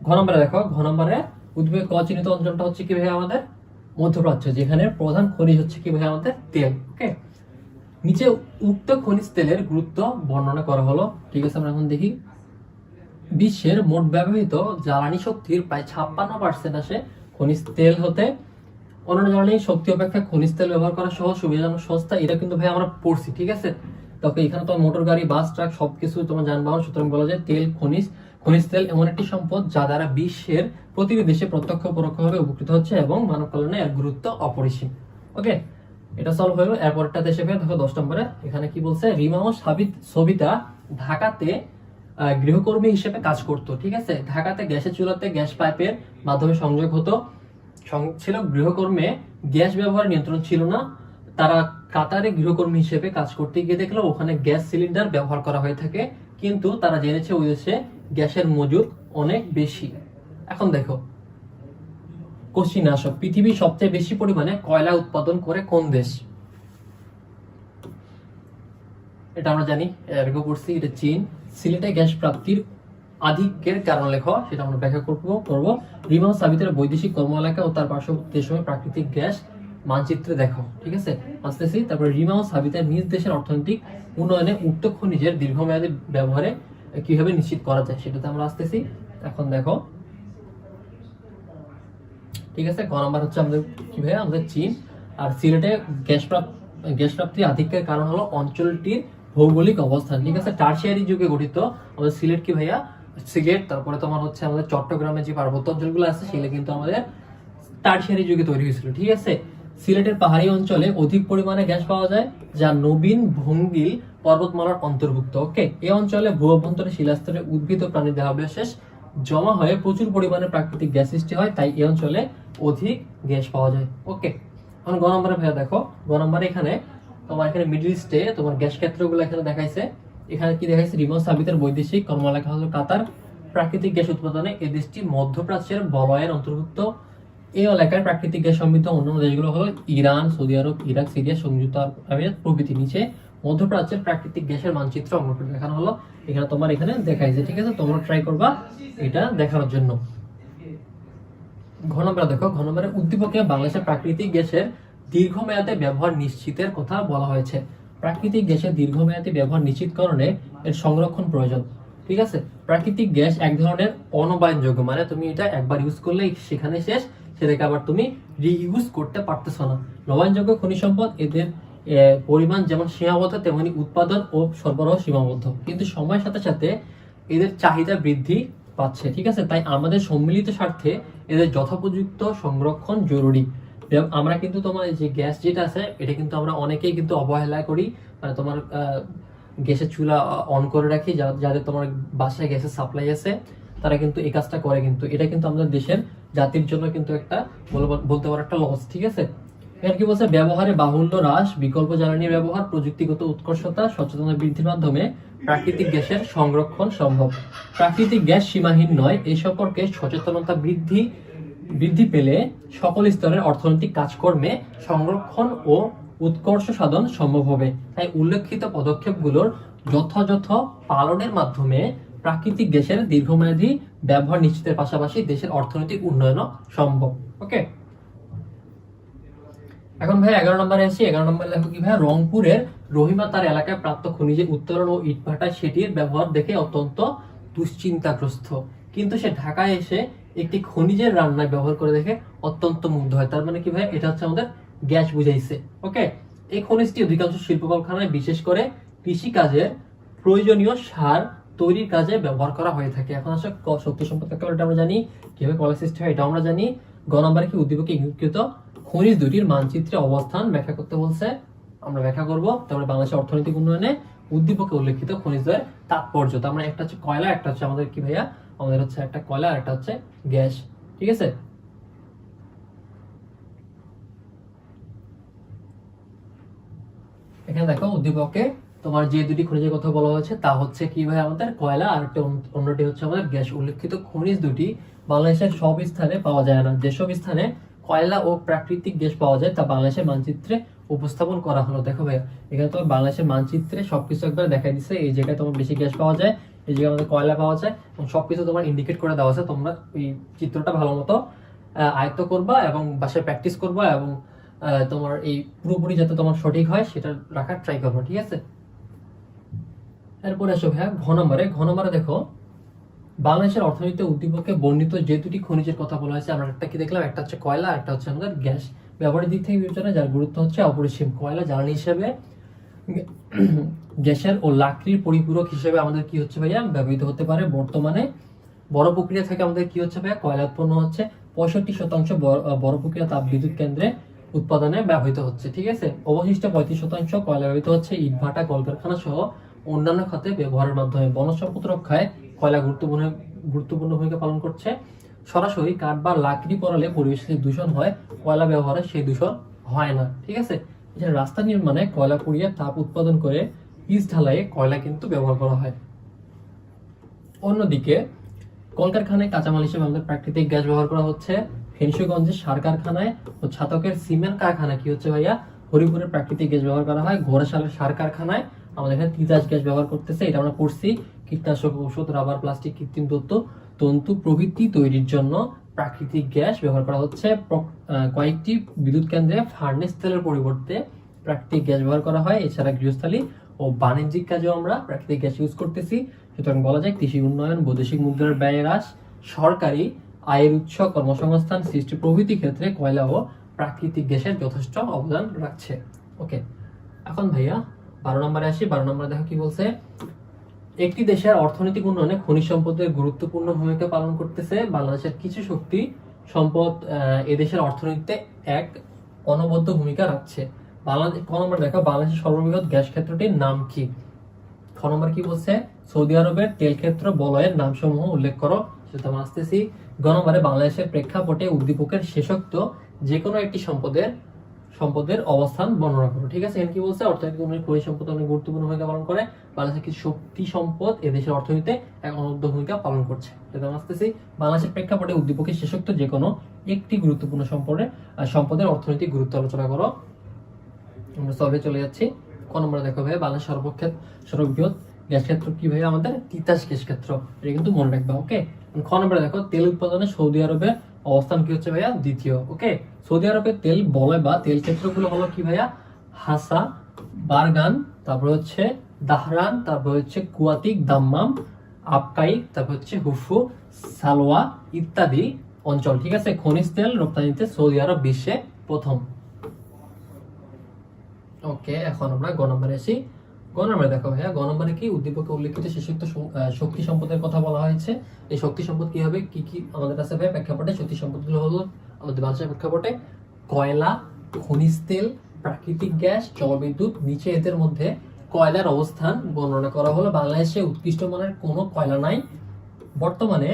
ঘ নম্বরে দেখো, ঘ নম্বরে উদ্ভিদের ক চিহ্নিত অঞ্চলটা হচ্ছে কি ভাই আমাদের মধ্যপ্রাচ্য, যেখানে প্রধান খনিজ হচ্ছে কি ভাই আমাদের তেল। ওকে, নিচে উক্ত খনিজ তেলের গুরুত্ব বর্ণনা করা হলো। ঠিক আছে, আমরা এখন দেখি বিশ্বের মোট ব্যবহৃত জ্বালানি শক্তির প্রায় 56% আসে খনিজ তেল হতে। অন্যান্য জ্বালানি শক্তি অপেক্ষা খনিজ তেল ব্যবহার করা সহজ, সুবিধাজনক, সস্তা, এটা কিন্তু ভাই আমরা পড়ছি। ঠিক আছে, তবে এখানে তো মোটর গাড়ি, বাস, ট্রাক সবকিছু তোমার যানবাহন, সুতরাং বলা যায় তেল খনিজ তেল এমন একটি সম্পদ যা দ্বারা বিশ্বের প্রতিটি দেশে প্রত্যক্ষ পরোক্ষভাবে উপকৃত হচ্ছে এবং মানব কল্যাণে এর গুরুত্ব অপরিসীম। ওকে, এটা সলভ হলো। এরপরটা দেশে ফের দেখো 10 নম্বরে এখানে কি বলছে, রিমা ও সবিতা ঢাকাতে গৃহকর্মী হিসেবে কাজ করতো। ঠিক আছে, ঢাকাতে গ্যাসের চুলাতে গ্যাস পাইপের মাধ্যমে সংযোগ হতো, ছিল গৃহকর্মে গ্যাস ব্যবহার নিয়ন্ত্রণ ছিল না। তারা কাতারে গৃহকর্মী হিসেবে কাজ করতে গিয়ে দেখলো ওখানে গ্যাস সিলিন্ডার ব্যবহার করা হয়ে থাকে, কিন্তু তারা জেনেছে ওই দেশে গ্যাসের মজুদ অনেক বেশি। এখন দেখো কোশ্চিন আসো, পৃথিবীর সবচেয়ে বেশি পরিমাণে কয়লা উৎপাদন করে কোন দেশ? এটা আমরা জানি, এর আগে পড়ছি, এটা চীন। সিলেটে গ্যাস প্রাপ্তির আধিক্যের কারণ লেখো, সেটা আমরা ব্যাখ্যা করব। রিমা সাবিতের বৈদেশিক কর্ম এলাকা ও তার পার্শ্ববর্তী দেশে প্রাকৃতিক গ্যাস মানচিত্রে দেখো। ঠিক আছে, আসতেছি। তারপরে রিমা ও সাবিতের নিজ দেশের অর্থনৈতিক উন্নয়নে উক্ত খনিজের দীর্ঘমেয়াদী ব্যবহারে কিভাবে নিশ্চিত করা যায় সেটাতে আমরা আসতেছি। এখন দেখো, ঠিক আছে, ক নাম্বার হচ্ছে আমাদের কি ভাইয়া, আমাদের চীন। আর সিলেটে গ্যাস প্রাপ্তির আধিক্যের কারণ হলো অঞ্চলটির ভৌগোলিক অবস্থান। ঠিক আছে, টারশিয়ারি যুগে গঠিত আমাদের সিলেট কি ভাইয়া, সিলেট, তারপরে তোমার হচ্ছে আমাদের চট্টগ্রামে যে পার্বত্য অঞ্চলগুলো আছে সেগুলো কিন্তু আমাদের টারশিয়ারি যুগে তৈরি হয়েছিল। ঠিক আছে, সিলেটের পাহাড়ি অঞ্চলে অধিক পরিমাণে গ্যাস পাওয়া যায়, যা নবীন ভঙ্গিল পর্বতমালার অন্তর্ভুক্ত। ওকে, এই অঞ্চলে ভূ অভ্যন্তরে শিলাস্তরে উদ্ভিদ ও প্রাণীর দেহাবশেষ জমা হয়ে প্রচুর পরিমাণে প্রাকৃতিক গ্যাস সৃষ্টি হয়, তাই এই অঞ্চলে অধিক গ্যাস পাওয়া যায়। ওকে, এখন গ নম্বরে ভাইয়া দেখো, গ নম্বরে এখানে তোমার এখানে মিডল ইস্টে তোমার গ্যাস ক্ষেত্রগুলো এখানে দেখাইছে। এখানে কি দেখাইছে, রিমো সাবিতের বৈদেশিক কর্মলেখা হলো কাতার। প্রাকৃতিক গ্যাস উৎপাদনে এই দেশটি মধ্যপ্রাচ্যের বলয়ের অন্তর্ভুক্ত। এই এলাকায় প্রাকৃতিক গ্যাস সমৃদ্ধ অন্যান্য দেশগুলো হলো ইরান, সৌদি আরব, ইরাক, সিরিয়া, সংযুক্ত আরব আমিরাত প্রভৃতি। নিচে মধ্যপ্রাচ্যের প্রাকৃতিক গ্যাসের মানচিত্র অঙ্কন করে দেখানো হলো। এখানে তোমার এখানে দেখাইছে, ঠিক আছে, তোমরা ট্রাই করবা এটা দেখানোর জন্য। ঘ নম্বর দেখো, ঘ নম্বরে উদ্দীপকে বাংলাদেশের প্রাকৃতিক গ্যাসের দীর্ঘমেয়াদে ব্যবহার নিশ্চিতের কথা বলা হয়েছে। প্রাকৃতিক গ্যাসের দীর্ঘমেয়াদী ব্যবহার নিশ্চিতকরণে এর সংরক্ষণ প্রয়োজন। ঠিক আছে, প্রাকৃতিক গ্যাস এক ধরনের অনবায়নযোগ্য, মানে তুমি এটা একবার ইউজ করলেই সেখানে শেষ, সেটাকে আবার তুমি রিইউজ করতে পারতেছ না। নবায়নযোগ্য খনিজ সম্পদ এদের পরিমাণ যেমন সীমাবদ্ধ, তেমনি উৎপাদন ও সরবরাহ সীমাবদ্ধ, কিন্তু সময়ের সাথে সাথে এদের চাহিদা বৃদ্ধি পাচ্ছে। ঠিক আছে, তাই আমাদের সম্মিলিত স্বার্থে এদের যথোপযুক্ত সংরক্ষণ জরুরি। আমরা কিন্তু তোমার যে গ্যাস যেটা আছে এটা কিন্তু আমরা অনেকেই কিন্তু অবহেলা করি, মানে তোমার গ্যাসের চুলা অন করে রাখি, যাদের তোমার বাসায় গ্যাসের সাপ্লাই আছে তারা কিন্তু এই কাজটা করে, কিন্তু এটা কিন্তু আমাদের দেশের জাতির জন্য কিন্তু একটা বলতে পারো একটা লস। ঠিক আছে, এখানে কি বলছে, ব্যবহারে বাহুল্য হ্রাস, বিকল্প জ্বালানির ব্যবহার, প্রযুক্তিগত উৎকর্ষতা, সচেতনতা বৃদ্ধির মাধ্যমে প্রাকৃতিক গ্যাসের সংরক্ষণ সম্ভব। প্রাকৃতিক গ্যাস সীমাহীন নয়, এই সম্পর্কে সচেতনতা বৃদ্ধি পেলে সকল স্তরের অর্থনৈতিক কাজকর্মে সংরক্ষণ ও উৎকর্ষ সাধন সম্ভব হবে। তাই উল্লেখিত পদক্ষেপগুলোর যথাযথ পালনের মাধ্যমে প্রাকৃতিক গ্যাসের দীর্ঘমেয়াদী ব্যবহার নিশ্চিতের পাশাপাশি দেশের অর্থনৈতিক উন্নয়নও সম্ভব। ওকে, এখন ভাই 11 নম্বরে আসি। 11 নম্বরে দেখো কি ভাই, রংপুরের রহিমা তার এলাকায় প্রাপ্ত খনিজের উত্তোলন ও ইটভাটায় সেটির ব্যবহার দেখে অত্যন্ত দুশ্চিন্তাগ্রস্ত, কিন্তু সে ঢাকায় এসে একটি খনিজের রান্নায় ব্যবহার করে দেখে অত্যন্ত মুগ্ধ হয়। তার মানে কি ভাই, এটা হচ্ছে আমাদের গ্যাস বুঝাইছে। ওকে, এই খনিজটি অধিকাংশ শিল্প কলকারখানায় বিশেষ করে কৃষি কাজের প্রয়োজনীয় সার তৈরির কাজে ব্যবহার করা হয়ে থাকে। এখন আসলে শক্তি সম্পদ কাকে আমরা জানি, কিভাবে কলেজ সৃষ্টি হয় এটা আমরা জানি। গ নম্বরে কি, উদ্দীপকে ইঙ্গিতকৃত খনিজ দুটির মানচিত্রে অবস্থান ব্যাখ্যা করতে বলছে, আমরা ব্যাখ্যা করব। তারপরে বাংলাদেশের অর্থনৈতিক উন্নয়নে উদ্দীপকে উল্লেখিত খনিজের তাৎপর্য। তার মানে একটা হচ্ছে কয়লা, একটা হচ্ছে আমাদের কি ভাইয়া, আমাদের হচ্ছে একটা কয়লা আর একটা হচ্ছে গ্যাস। ঠিক আছে, এখানে দেখো উদ্দীপকে তোমার যে দুটি খনিজের কথা বলা হয়েছে তা হচ্ছে কি ভাই, আমাদের কয়লা আর একটা অন্যটি হচ্ছে আমাদের গ্যাস। উল্লেখিত খনিজ দুটি বাংলাদেশের সব স্থানে পাওয়া যায় না। যেসব স্থানে কয়লা ও প্রাকৃতিক গ্যাস পাওয়া যায় তা বাংলাদেশের মানচিত্রে উপস্থাপন করা হলো। দেখো ভাইয়া, এখানে তোমার বাংলাদেশের মানচিত্রে সবকিছু একবার দেখা দিচ্ছে, এই জায়গায় তোমার বেশি গ্যাস পাওয়া যায়, এই জায়গায় আমাদের কয়লা পাওয়া যায়, এবং সবকিছু তোমার ইন্ডিকেট করে দেওয়া আছে। তোমরা এই চিত্রটা ভালো মতো আয়ত্ত করবা এবং বাসায় প্র্যাকটিস করবা, এবং তোমার এই পুরোপুরি যাতে তোমার সঠিক হয় সেটা রাখার ট্রাই করবো। ঠিক আছে, এরপরে আসো ভাইয়া ঘ নম্বরে দেখো, বাংলাদেশের অর্থনীতিতে উদ্দীপকে বর্ণিত যে দুটি খনিজের কথা বলা হয়েছে, আমরা একটা কি দেখলাম, একটা হচ্ছে কয়লা, একটা হচ্ছে আমাদের গ্যাস। ব্যবহারের দিক থেকে বিবেচনা যার গুরুত্ব হচ্ছে অপরিসীম। কয়লা জ্বালানি হিসেবে, গ্যাসের ও লাকড়ির পরিপূরক হিসেবে আমাদের কি হচ্ছে ভাইয়া ব্যবহৃত হতে পারে। বর্তমানে বড় প্রক্রিয়া থেকে আমাদের কি হচ্ছে ভাইয়া, কয়লা উৎপন্ন হচ্ছে। 65% বড় প্রক্রিয়া তাপ বিদ্যুৎ কেন্দ্রে উৎপাদনে ব্যবহৃত হচ্ছে। ঠিক আছে, অবশিষ্ট 35% কয়লা ব্যবহৃত হচ্ছে ইটভাটা, কলকারখানা সহ অন্যান্য খাতে ব্যবহারের মাধ্যমে। বনজ সম্পদ রক্ষায় কয়লা গুরুত্বপূর্ণ ভূমিকা পালন করছে। সরাসরি কাঠ বা লাকড়ি পড়ালে পরিবেশে দূষণ হয়, কয়লা ব্যবহারে সেই দূষণ হয় না। ঠিক আছে, এছাড়া রাস্তা নির্মাণে কয়লা পুড়িয়ে তাপ উৎপাদন করে পিচ ঢালাইয়ে কয়লা কিন্তু ব্যবহার করা হয়। অন্যদিকে কলকারখানায় কাঁচামাল হিসেবে আমাদের প্রাকৃতিক গ্যাস ব্যবহার করা হচ্ছে। ফেঞ্চুগঞ্জের সার কারখানায় ও ছাতকের সিমেন্ট কারখানায় কি হচ্ছে ভাইয়া, হরিপুরের প্রাকৃতিক গ্যাস ব্যবহার করা হয়। ঘোড়াশালের সার কারখানায় আমাদের এখানে তিতাস গ্যাস ব্যবহার করতেছে, এটা আমরা পড়ছি। কীটনাশক, ঔষধ, রাবার, প্লাস্টিক, কৃত্রিম তন্তু প্রভৃতি তৈরির জন্য প্রাকৃতিক গ্যাস ব্যবহার করা হচ্ছে। কয়েকটি বিদ্যুৎ কেন্দ্রে ফার্নেস তেলের পরিবর্তে প্রাকৃতিক গ্যাস ব্যবহার করা হয়। এছাড়া গৃহস্থালী ও বাণিজ্যিক কাজেও আমরা প্রাকৃতিক গ্যাস ইউজ করতেছি। সুতরাং বলা যায় কৃষি উন্নয়ন, বৈদেশিক মুদ্রার ব্যয় হ্রাস, সরকারি আয়ের উৎস, কর্মসংস্থান সৃষ্টি প্রভৃতি ক্ষেত্রে কয়লা ও প্রাকৃতিক গ্যাসের যথেষ্ট অবদান রাখছে। ওকে, এখন ভাইয়া 12 নম্বরে আসি। 12 নম্বরে দেখো কি বলছে, একটি দেশের অর্থনৈতিক উন্নয়নে খনিজ সম্পদের গুরুত্বপূর্ণ ভূমিকা পালন করতেছে। বাংলাদেশের কিছু শক্তি সম্পদ এদেশের অর্থনীতিতে এক অনবদ্য ভূমিকা রাখছে। বাংলাদেশ, ক নম্বর দেখো, বাংলাদেশের সর্ববৃহৎ গ্যাস ক্ষেত্রটির নাম কি। নম্বর কি বলছে, সৌদি আরবের তেল ক্ষেত্র বলয়ের নামসমূহ উল্লেখ করো, সেটা আমরা আসতেছি। গ নম্বরে বাংলাদেশের প্রেক্ষাপটে উদ্দীপকের শেষোক্ত যে কোনো একটি সম্পদের অবস্থান বর্ণনা করো। ঠিক আছে, এখানে কি বলছে, অর্থনৈতিক উন্নয়ন খনিজ সম্পদ অনেক গুরুত্বপূর্ণ ভূমিকা পালন করে। বাংলাদেশের কিছু শক্তি সম্পদ এদেশের অর্থনীতিতে এক অনবদ্য ভূমিকা পালন করছে। সেটা আমরা আসতেছি। বাংলাদেশের প্রেক্ষাপটে উদ্দীপকের শেষোক্ত যে কোনো একটি গুরুত্বপূর্ণ সম্পদের অর্থনৈতিক গুরুত্ব আলোচনা করো। আমরা সলভে চলে যাচ্ছি। ক নম্বরে দেখো ভাই, বাংলাদেশ সর্ববৃহৎ গ্যাস ক্ষেত্র কি ভাই, আমাদের তিতাস গ্যাস ক্ষেত্র, এটা কিন্তু মনে রাখবা। ওকে, খ নম্বরে দেখো, তেল উৎপাদনে সৌদি আরবের অবস্থান কি হচ্ছে ভাইয়া, দ্বিতীয়। ওকে, সৌদি আরবের তেল বলয় বা তেল ক্ষেত্রগুলো হলো কি ভাইয়া, হাসা, বারগান, তারপর হচ্ছে দাহরান, তারপর হচ্ছে কুয়াতিক, দাম্মাম, আবকাইক, তারপর হচ্ছে হুফু, সালোয়া ইত্যাদি অঞ্চল। ঠিক আছে, খনিজ তেল রপ্তানিতে সৌদি আরব বিশ্বে প্রথম। ওকে, এখন আমরা গ নম্বরে আসি। গ নম্বরে দেখো ভাইয়া, গ নম্বরে কি উদ্দীপকে উল্লেখিত শেষোক্ত শক্তি সম্পদের কথা বলা হয়েছে। এই শক্তি সম্পদ কি হবে, কি কি আমাদের কাছে ভাই প্রেক্ষাপটে শক্তি সম্পদগুলো হলো আমাদের বাংলাদেশের প্রেক্ষাপটে কয়লা, খনিজ তেল, প্রাকৃতিক গ্যাস, জলবিদ্যুৎ। নিচে এদের মধ্যে কয়লার অবস্থান বর্ণনা করা হলো। বাংলাদেশে উৎকৃষ্ট মানের কোনো কয়লা নাই। বর্তমানে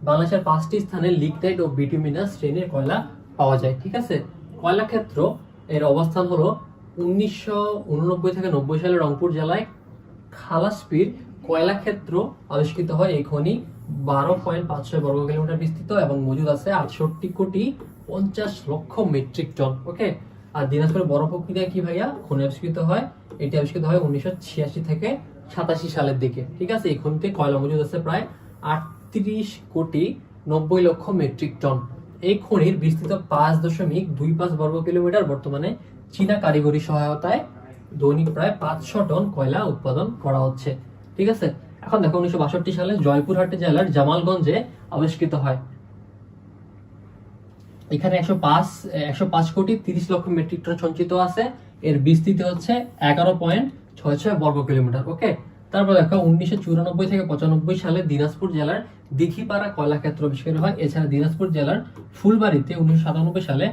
বাংলাদেশের 5টি স্থানে লিগনাইট ও বিটুমিনাস শ্রেণীর কয়লা পাওয়া যায়। ঠিক আছে, কয়লা ক্ষেত্র এর অবস্থান হলো 1989 থেকে 90 সালে রংপুর জেলায় খালাসপীর কয়লা ক্ষেত্র আবিষ্কৃত হয়। এই খনি 12.56 বর্গ কিলোমিটার বিস্তৃত এবং মজুদ আছে 68,50,00,000 মেট্রিক টন। ওকে, আর দিনাজপুরের বড় প্রক্রিয়া কি ভাইয়া, খনি আবিষ্কৃত হয়, এটি আবিষ্কৃত হয় 1986 থেকে 87 সালের দিকে। ঠিক আছে, এই খনিতে কয়লা মজুদ আছে প্রায় 38,90,00,000 মেট্রিক টন। এই খনির বিস্তৃত 5.25 বর্গ কিলোমিটার। বর্তমানে চীনা কারিগরি সহায়তায় দৈনিক প্রায় 500 টন কয়লা উৎপাদন করা হচ্ছে। ঠিক আছে, এখন দেখো 1962 সালে জয়পুরহাট জেলার জামালগঞ্জে আবিষ্কৃত হয়। এখানে 105,30,00,000 মেট্রিক টন সঞ্চিত আছে। এর বিস্তৃতি হচ্ছে 11.66 বর্গ কিলোমিটার। ওকে, তারপর দেখো 1994 থেকে 95 সালে দিনাজপুর জেলার দিঘিপাড়া কয়লা ক্ষেত্র আবিষ্কার হয়। এছাড়া দিনাজপুর জেলার ফুলবাড়িতে 1997 সালে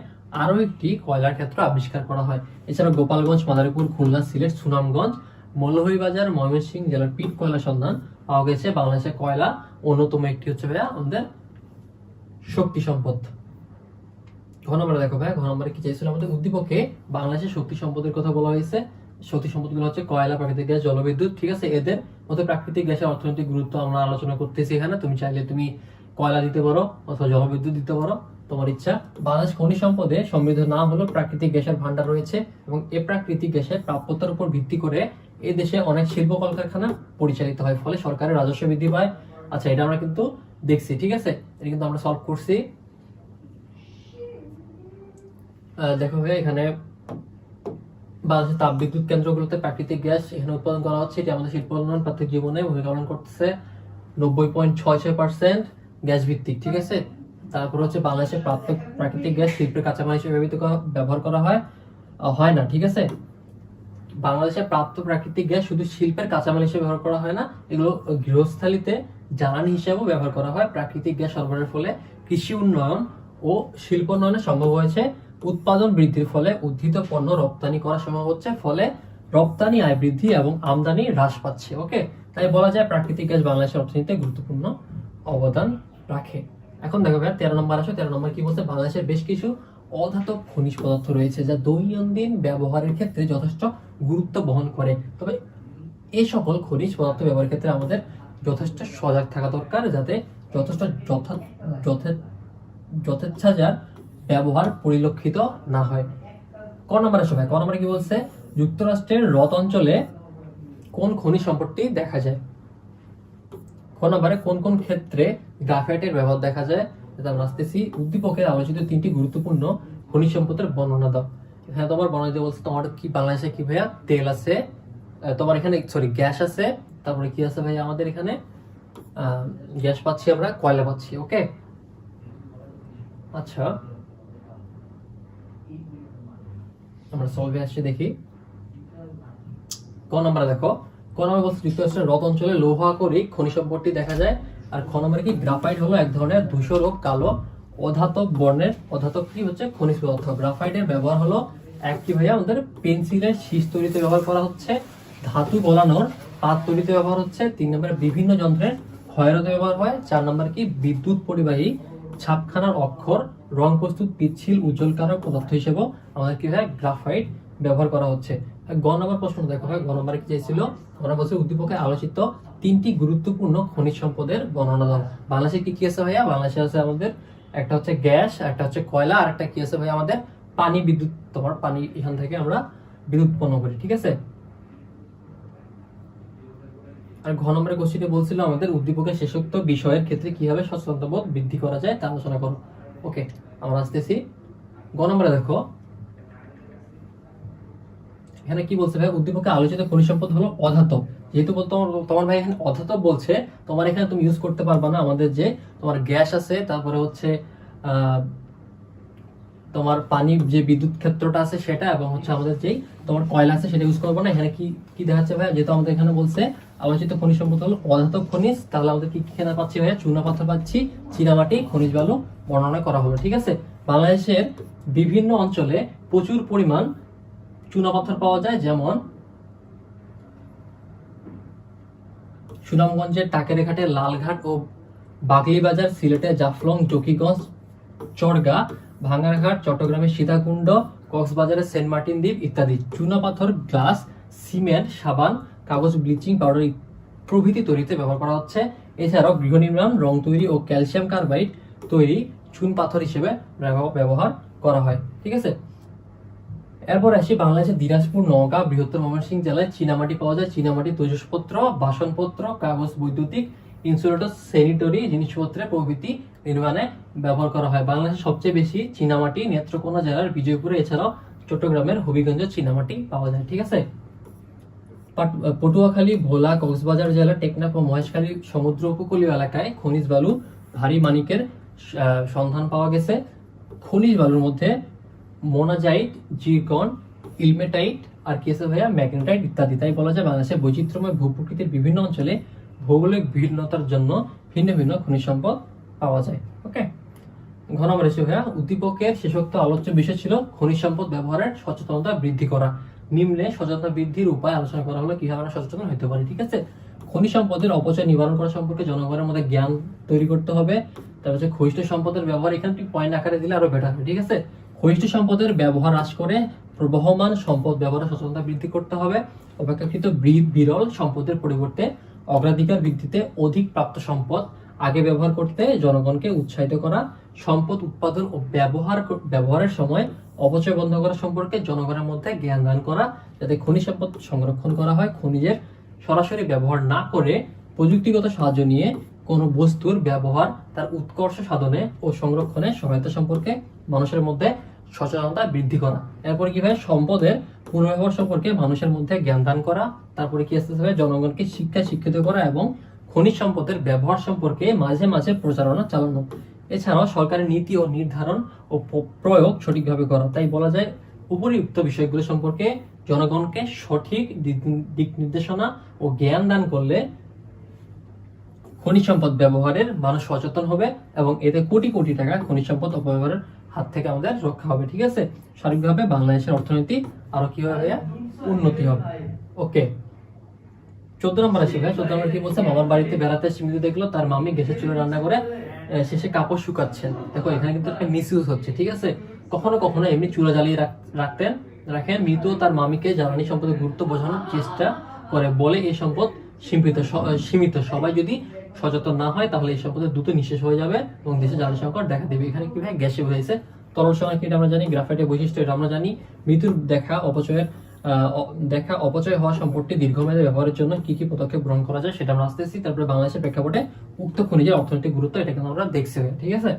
আরো একটি কয়লার ক্ষেত্র আবিষ্কার করা হয়। এছাড়া গোপালগঞ্জ, মাদারীপুর, খুলনা, সিলেট, সুনামগঞ্জ, মৌলভীবাজার, ময়মনসিংহ জেলার পিট কয়লা সন্ধান পাওয়া গেছে। বাংলাদেশের কয়লা অন্যতম একটি হচ্ছে ভাইয়া আমাদের শক্তি সম্পদ। ঘ নম্বরে দেখো ভাই, ঘ নম্বরে কি চাইছিল আমাদের উদ্দীপকে বাংলাদেশের শক্তি সম্পদের কথা বলা হয়েছে। শক্তি সম্পদগুলো হচ্ছে কয়লা, প্রাকৃতিক গ্যাস, জলবিদ্যুৎ। ঠিক আছে, এদের মধ্যে প্রাকৃতিক গ্যাসের অর্থনৈতিক গুরুত্ব আমরা আলোচনা করতেছি এখানে। তুমি চাইলে তুমি কয়লা দিতে পারো অথবা জলবিদ্যুৎ দিতে পারো, তোমার ইচ্ছা। বাংলাদেশ খনিজ সম্পদে সমৃদ্ধ না হলেও প্রাকৃতিক গ্যাসের ভান্ডার রয়েছে এবং এই প্রাকৃতিক গ্যাসের প্রাপ্যতার উপর ভিত্তি করে এই দেশে অনেক শিল্প কলকারখানা পরিচালিত হয়, ফলে সরকারের রাজস্ব বৃদ্ধি পায়। আচ্ছা, এটা আমরা কিন্তু দেখছি। ঠিক আছে, এটা কিন্তু আমরা সলভ করছি। দেখো ভাই, এখানে বাংলাদেশের তাপবিদ্যুৎ কেন্দ্রগুলোতে প্রাকৃতিক গ্যাস এখানে উৎপাদন করা হচ্ছে। এটি আমাদের শিল্প উন্নয়ন প্রাথমিক জীবনে ভূমিকা পালন করতেছে। 90.66% গ্যাস ভিত্তিক। ঠিক আছে, তারপর হচ্ছে বাংলাদেশের প্রাপ্ত প্রাকৃতিক গ্যাস শিল্পের কাঁচামাল হিসেবে ব্যবহার করা হয় না। ঠিক আছে, বাংলাদেশের প্রাপ্ত প্রাকৃতিক গ্যাস শুধু শিল্পের কাঁচামাল হিসেবে ব্যবহার করা হয় না, এগুলো গৃহস্থালিতে জ্বালানি হিসেবেও ব্যবহার করা হয়। প্রাকৃতিক গ্যাস সরবরাহের ফলে কৃষি উন্নয়ন ও শিল্প উন্নয়নে সম্ভব হয়েছে। উৎপাদন বৃদ্ধির ফলে উদ্ভিদ পণ্য রপ্তানি করা সম্ভব হচ্ছে, ফলে রপ্তানি আয় বৃদ্ধি এবং আমদানি হ্রাস পাচ্ছে। ওকে, তাই বলা যায় প্রাকৃতিক গ্যাস বাংলাদেশের অর্থনীতিতে গুরুত্বপূর্ণ অবদান রাখে। এখন দেখো ভাই 13 নম্বর আসো। 13 নম্বর কি বলছে, বাংলাদেশের বেশ কিছু অধাতব খনিজ পদার্থ রয়েছে যা দৈনন্দিন ব্যবহারের ক্ষেত্রে যথেষ্ট গুরুত্ব বহন করে। তবে এই সকল খনিজ পদার্থ ব্যবহারের ক্ষেত্রে আমাদের যথেষ্ট সজাগ থাকা দরকার, যাতে যথেষ্ট যথেচ্ছাচার ব্যবহার পরিলক্ষিত না হয়। ক নম্বরের সময়, ক নম্বরে কি বলছে, যুক্তরাষ্ট্রের হ্রদ অঞ্চলে কোন খনিজ সম্পদটি দেখা যায়। ক নম্বরে কোন কোন ক্ষেত্রে গ্রাফাইটের ব্যবহার দেখা যায়। এটা আমরা আসতেছি। উদ্দীপকের আলোচিত 3টি গুরুত্বপূর্ণ খনিজ সম্পদের বর্ণনা দাও। এখানে তোমার বর্ণনা দিতে বলছে, তোমার কি বাংলাদেশে কি ভাইয়া তেল আছে, তোমার এখানে গ্যাস আছে, তারপরে কি আছে ভাইয়া আমাদের এখানে গ্যাস পাচ্ছি, আমরা কয়লা পাচ্ছি। ওকে, আচ্ছা আমরা সলভে আসছি, দেখি। ক নম্বরে দেখো, ক নম্বরে বলছে যুক্তরাষ্ট্রের হ্রদ অঞ্চলে লৌহ আকরিক খনিজ সম্পদটি দেখা যায়। আর খ নম্বরে কি, গ্রাফাইট হলো এক ধরনের ধূসর ও কালো অধাতব বর্ণের অধাতব কি হচ্ছে খনিজ পদার্থ। গ্রাফাইটের ব্যবহার হলো একটি ভাইয়া আমাদের পেন্সিলের শীষ তৈরিতে ব্যবহার করা হচ্ছে। ধাতু গলানোর পাত তৈরিতে ব্যবহার হচ্ছে, 3 নম্বরে বিভিন্ন যন্ত্রের ক্ষয়েরতে ব্যবহার হয়, 4 নম্বর কি বিদ্যুৎ পরিবাহী ছাপখানার অক্ষর রং প্রস্তুত পিচ্ছিল উজ্জ্বলকারক পদার্থ হিসেবে আমাদের কি হয় গ্রাফাইট ব্যবহার করা হচ্ছে। গ নম্বর প্রশ্ন দেখো ভাই, গ নম্বরে কি চাইছিল, আমরা বলছি উদ্দীপকে আলোচিত 3টি গুরুত্বপূর্ণ খনিজ সম্পদের বর্ণনা দাও। বাংলাদেশে কি কি আছে ভাইয়া, বাংলাদেশে আছে আমাদের একটা হচ্ছে গ্যাস, একটা হচ্ছে কয়লা, আর একটা কি আছে ভাই আমাদের পানি, বিদ্যুৎ, তোমার পানি এখান থেকে আমরা বিদ্যুৎ উৎপন্ন করি, ঠিক আছে। আর ঘ নম্বরের কোশ্চেনে বলছিল আমাদের উদ্দীপকের শেষোক্ত বিষয়ের ক্ষেত্রে কিভাবে সচেতনতাবোধ বৃদ্ধি করা যায় তা আলোচনা করো। ওকে, আমরা আসতেছি গ নম্বরে। দেখো এখানে কি বলছে ভাই, উদ্দীপকে আলোচিত খনিজ সম্পদ হলো অধাতব। যেহেতু তোমার ভাই এখানে অধাতব বলছে, তোমার এখানে তুমি ইউজ করতে পারবা না আমাদের যে তোমার গ্যাস আছে, তারপরে হচ্ছে তোমার পানি যে বিদ্যুৎ ক্ষেত্রটা আছে সেটা, এবং হচ্ছে আমাদের যেই তোমার কয়লা আছে সেটা ইউজ করবো না। এখানে কি কি দেখাচ্ছে ভাই, যেহেতু আমাদের এখানে বলছে আলোচিত খনিজ সম্পদ হলো অধাতব খনিজ, তাহলে আমাদের কি কি খেলা পাচ্ছি ভাইয়া, চুনা পাথর পাচ্ছি, চীনামাটি, খনিজ বালু বর্ণনা করা হবে, ঠিক আছে। বাংলাদেশের বিভিন্ন অঞ্চলে প্রচুর পরিমাণ চুনাপাথর পাওয়া যায়, যেমন সুনামগঞ্জের টাকেরঘাটে লালঘাট ও বাগলিবাজার, সিলেটে জাফলং, জকিগঞ্জ, চরগা, ভাঙ্গারঘাট, চট্টগ্রামের সীতাকুণ্ড, কক্সবাজারের সেন্ট মার্টিন দ্বীপ ইত্যাদি। চুনাপাথর গ্লাস, সিমেন্ট, সাবান, কাগজ, ব্লিচিং পাউডার প্রভৃতি তৈরিতে ব্যবহার করা হচ্ছে। এছাড়াও গৃহ নির্মাণ, রং তৈরি ও ক্যালসিয়াম কার্বাইড তৈরি চুন পাথর হিসেবে ব্যবহার করা হয়, ঠিক আছে। এরপর আসি বাংলাদেশের দিনাজপুর, নওগাঁ, বৃহত্তর ময়মনসিংহ জেলায় চীনামাটি পাওয়া যায়। চীনামাটি তৈজসপত্র, বাসনপত্র, কাগজ, বৈদ্যুতিক, ইনসুলেটর, স্যানিটারি জিনিসপত্রে প্রভৃতি নির্মাণে ব্যবহার করা হয়। বাংলাদেশের সবচেয়ে বেশি চীনামাটি নেত্রকোনা জেলার বিজয়পুরে, এছাড়াও চট্টগ্রামের হবিগঞ্জে চীনামাটি পাওয়া যায়, ঠিক আছে। পটুয়াখালী, ভোলা, কক্সবাজার জেলার টেকনাফ ও মহেশখালী সমুদ্র উপকূলীয় এলাকায় খনিজ বালু, ভারী মানিকের সন্ধান পাওয়া গেছে। খনিজ বালুর মধ্যে মোনাজাইট, জিরকন, ইলমেটাইট, আর কি আছে ভাইয়া ম্যাগনেটাইট ইত্যাদি। তাই বলা যায় বাংলাদেশের বৈচিত্র্যময় ভূপ্রকৃতির বিভিন্ন অঞ্চলে ভৌগোলিক ভিন্নতার জন্য ভিন্ন ভিন্ন খনিজ সম্পদ পাওয়া যায়। ওকে, ঘ নম্বর এসে ভাইয়া, উদ্দীপকের শেষোক্ত আলোচ্য বিষয় ছিল খনিজ সম্পদ ব্যবহারের সচেতনতা বৃদ্ধি করা। নিম্নে সচেতনতা বৃদ্ধির উপায় আলোচনা করা হলো কিভাবে আমরা সচেতন হতে পারি, ঠিক আছে। খনিজ সম্পদের অপচয় নিবারণ করা সম্পর্কে জনগণের মধ্যে জ্ঞান তৈরি করতে হবে। তারপর হচ্ছে ক্ষয়িষ্ঠ সম্পদের ব্যবহার, এখানে পয়েন্ট আকারে দিলে আরো বেটার হয়, ঠিক আছে। ক্ষয়িষ্ঠ সম্পদের ব্যবহার হ্রাস করে প্রবহমান সম্পদ ব্যবহারের সচেতনতা বৃদ্ধি করতে হবে। অপেক্ষাকৃত বিরল সম্পদের পরিবর্তে অগ্রাধিকার ভিত্তিতে অধিক প্রাপ্ত সম্পদ আগে ব্যবহার করতে জনগণকে উৎসাহিত করা। সম্পদ উৎপাদন ও ব্যবহারের সময় অপচয় বন্ধ করা সম্পর্কে জনগণের মধ্যে জ্ঞান দান করা, যাতে খনিজ সম্পদ সংরক্ষণ করা হয়। খনিজের সরাসরি ব্যবহার না করে প্রযুক্তিগত সাহায্য নিয়ে কোনো বস্তুর ব্যবহার তার উৎকর্ষ সাধনে ও সংরক্ষণে সহায়তা সম্পর্কে মানুষের মধ্যে সচেতনতা বৃদ্ধি করা। এরপরে কি ভাই, সম্পদের পুনর্ব্যবহার সম্পর্কে মানুষের মধ্যে জ্ঞান দান করা। তারপরে কি আসতে হবে, জনগণকে শিক্ষিত করা এবং খনিজ সম্পদের ব্যবহার সম্পর্কে মাঝে মাঝে প্রচারণা চালানো। এছাড়াও সরকারের নীতি ও নির্ধারণ ও প্রয়োগ সঠিকভাবে করা। তাই বলা যায় উপরিউক্ত বিষয়গুলো সম্পর্কে জনগণকে সঠিক দিক নির্দেশনা ও জ্ঞান দান করলে খনিজ সম্পদ ব্যবহারের মানুষ সচেতন হবে এবং এতে কোটি কোটি টাকা খনিজ সম্পদ অপব্যবহারের হাত থেকে আমাদের রক্ষা হবে, ঠিক আছে। স্বাভাবিকভাবে বাংলাদেশের অর্থনীতি আরো কি হবে, উন্নতি হবে। ওকে, 14 নম্বর আসি ভাই। 14 নম্বর কি বলছে, মামার বাড়িতে বেড়াতে সীমিত দেখলো তার মামি গ্যাসের চুলে রান্না করে শেষে কাপড় শুকাচ্ছেন। দেখো এখানে কিন্তু একটা মিসইউজ হচ্ছে, ঠিক আছে। কখনো কখনো এমনি চুলা জ্বালিয়ে রাখেন মৃত তার মামিকে জ্বালানি সম্পদের গুরুত্ব বোঝানোর চেষ্টা করে, বলে এই সম্পদ সীমিত, সবাই যদি সচেতন না হয় তাহলে এই সম্পদের দ্রুত নিঃশেষ হয়ে যাবে এবং দেশে জ্বালানি সংকট দেখা দেবে। এখানে কি ভাই, গ্যাসে হয়েছে তরল সংরক্ষণ আমরা জানি, গ্রাফাইটের বৈশিষ্ট্য এটা আমরা জানি। মৃত্যুর অপচয় হওয়া সম্পদটি দীর্ঘমেয়াদী ব্যবহারের জন্য কি কি পদক্ষেপ গ্রহণ করা যায় সেটা আমরা আসতেছি। তারপরে বাংলাদেশের প্রেক্ষাপটে উক্ত খনিজের অর্থনৈতিক গুরুত্ব এটা কিন্তু আমরা দেখছি, ঠিক আছে।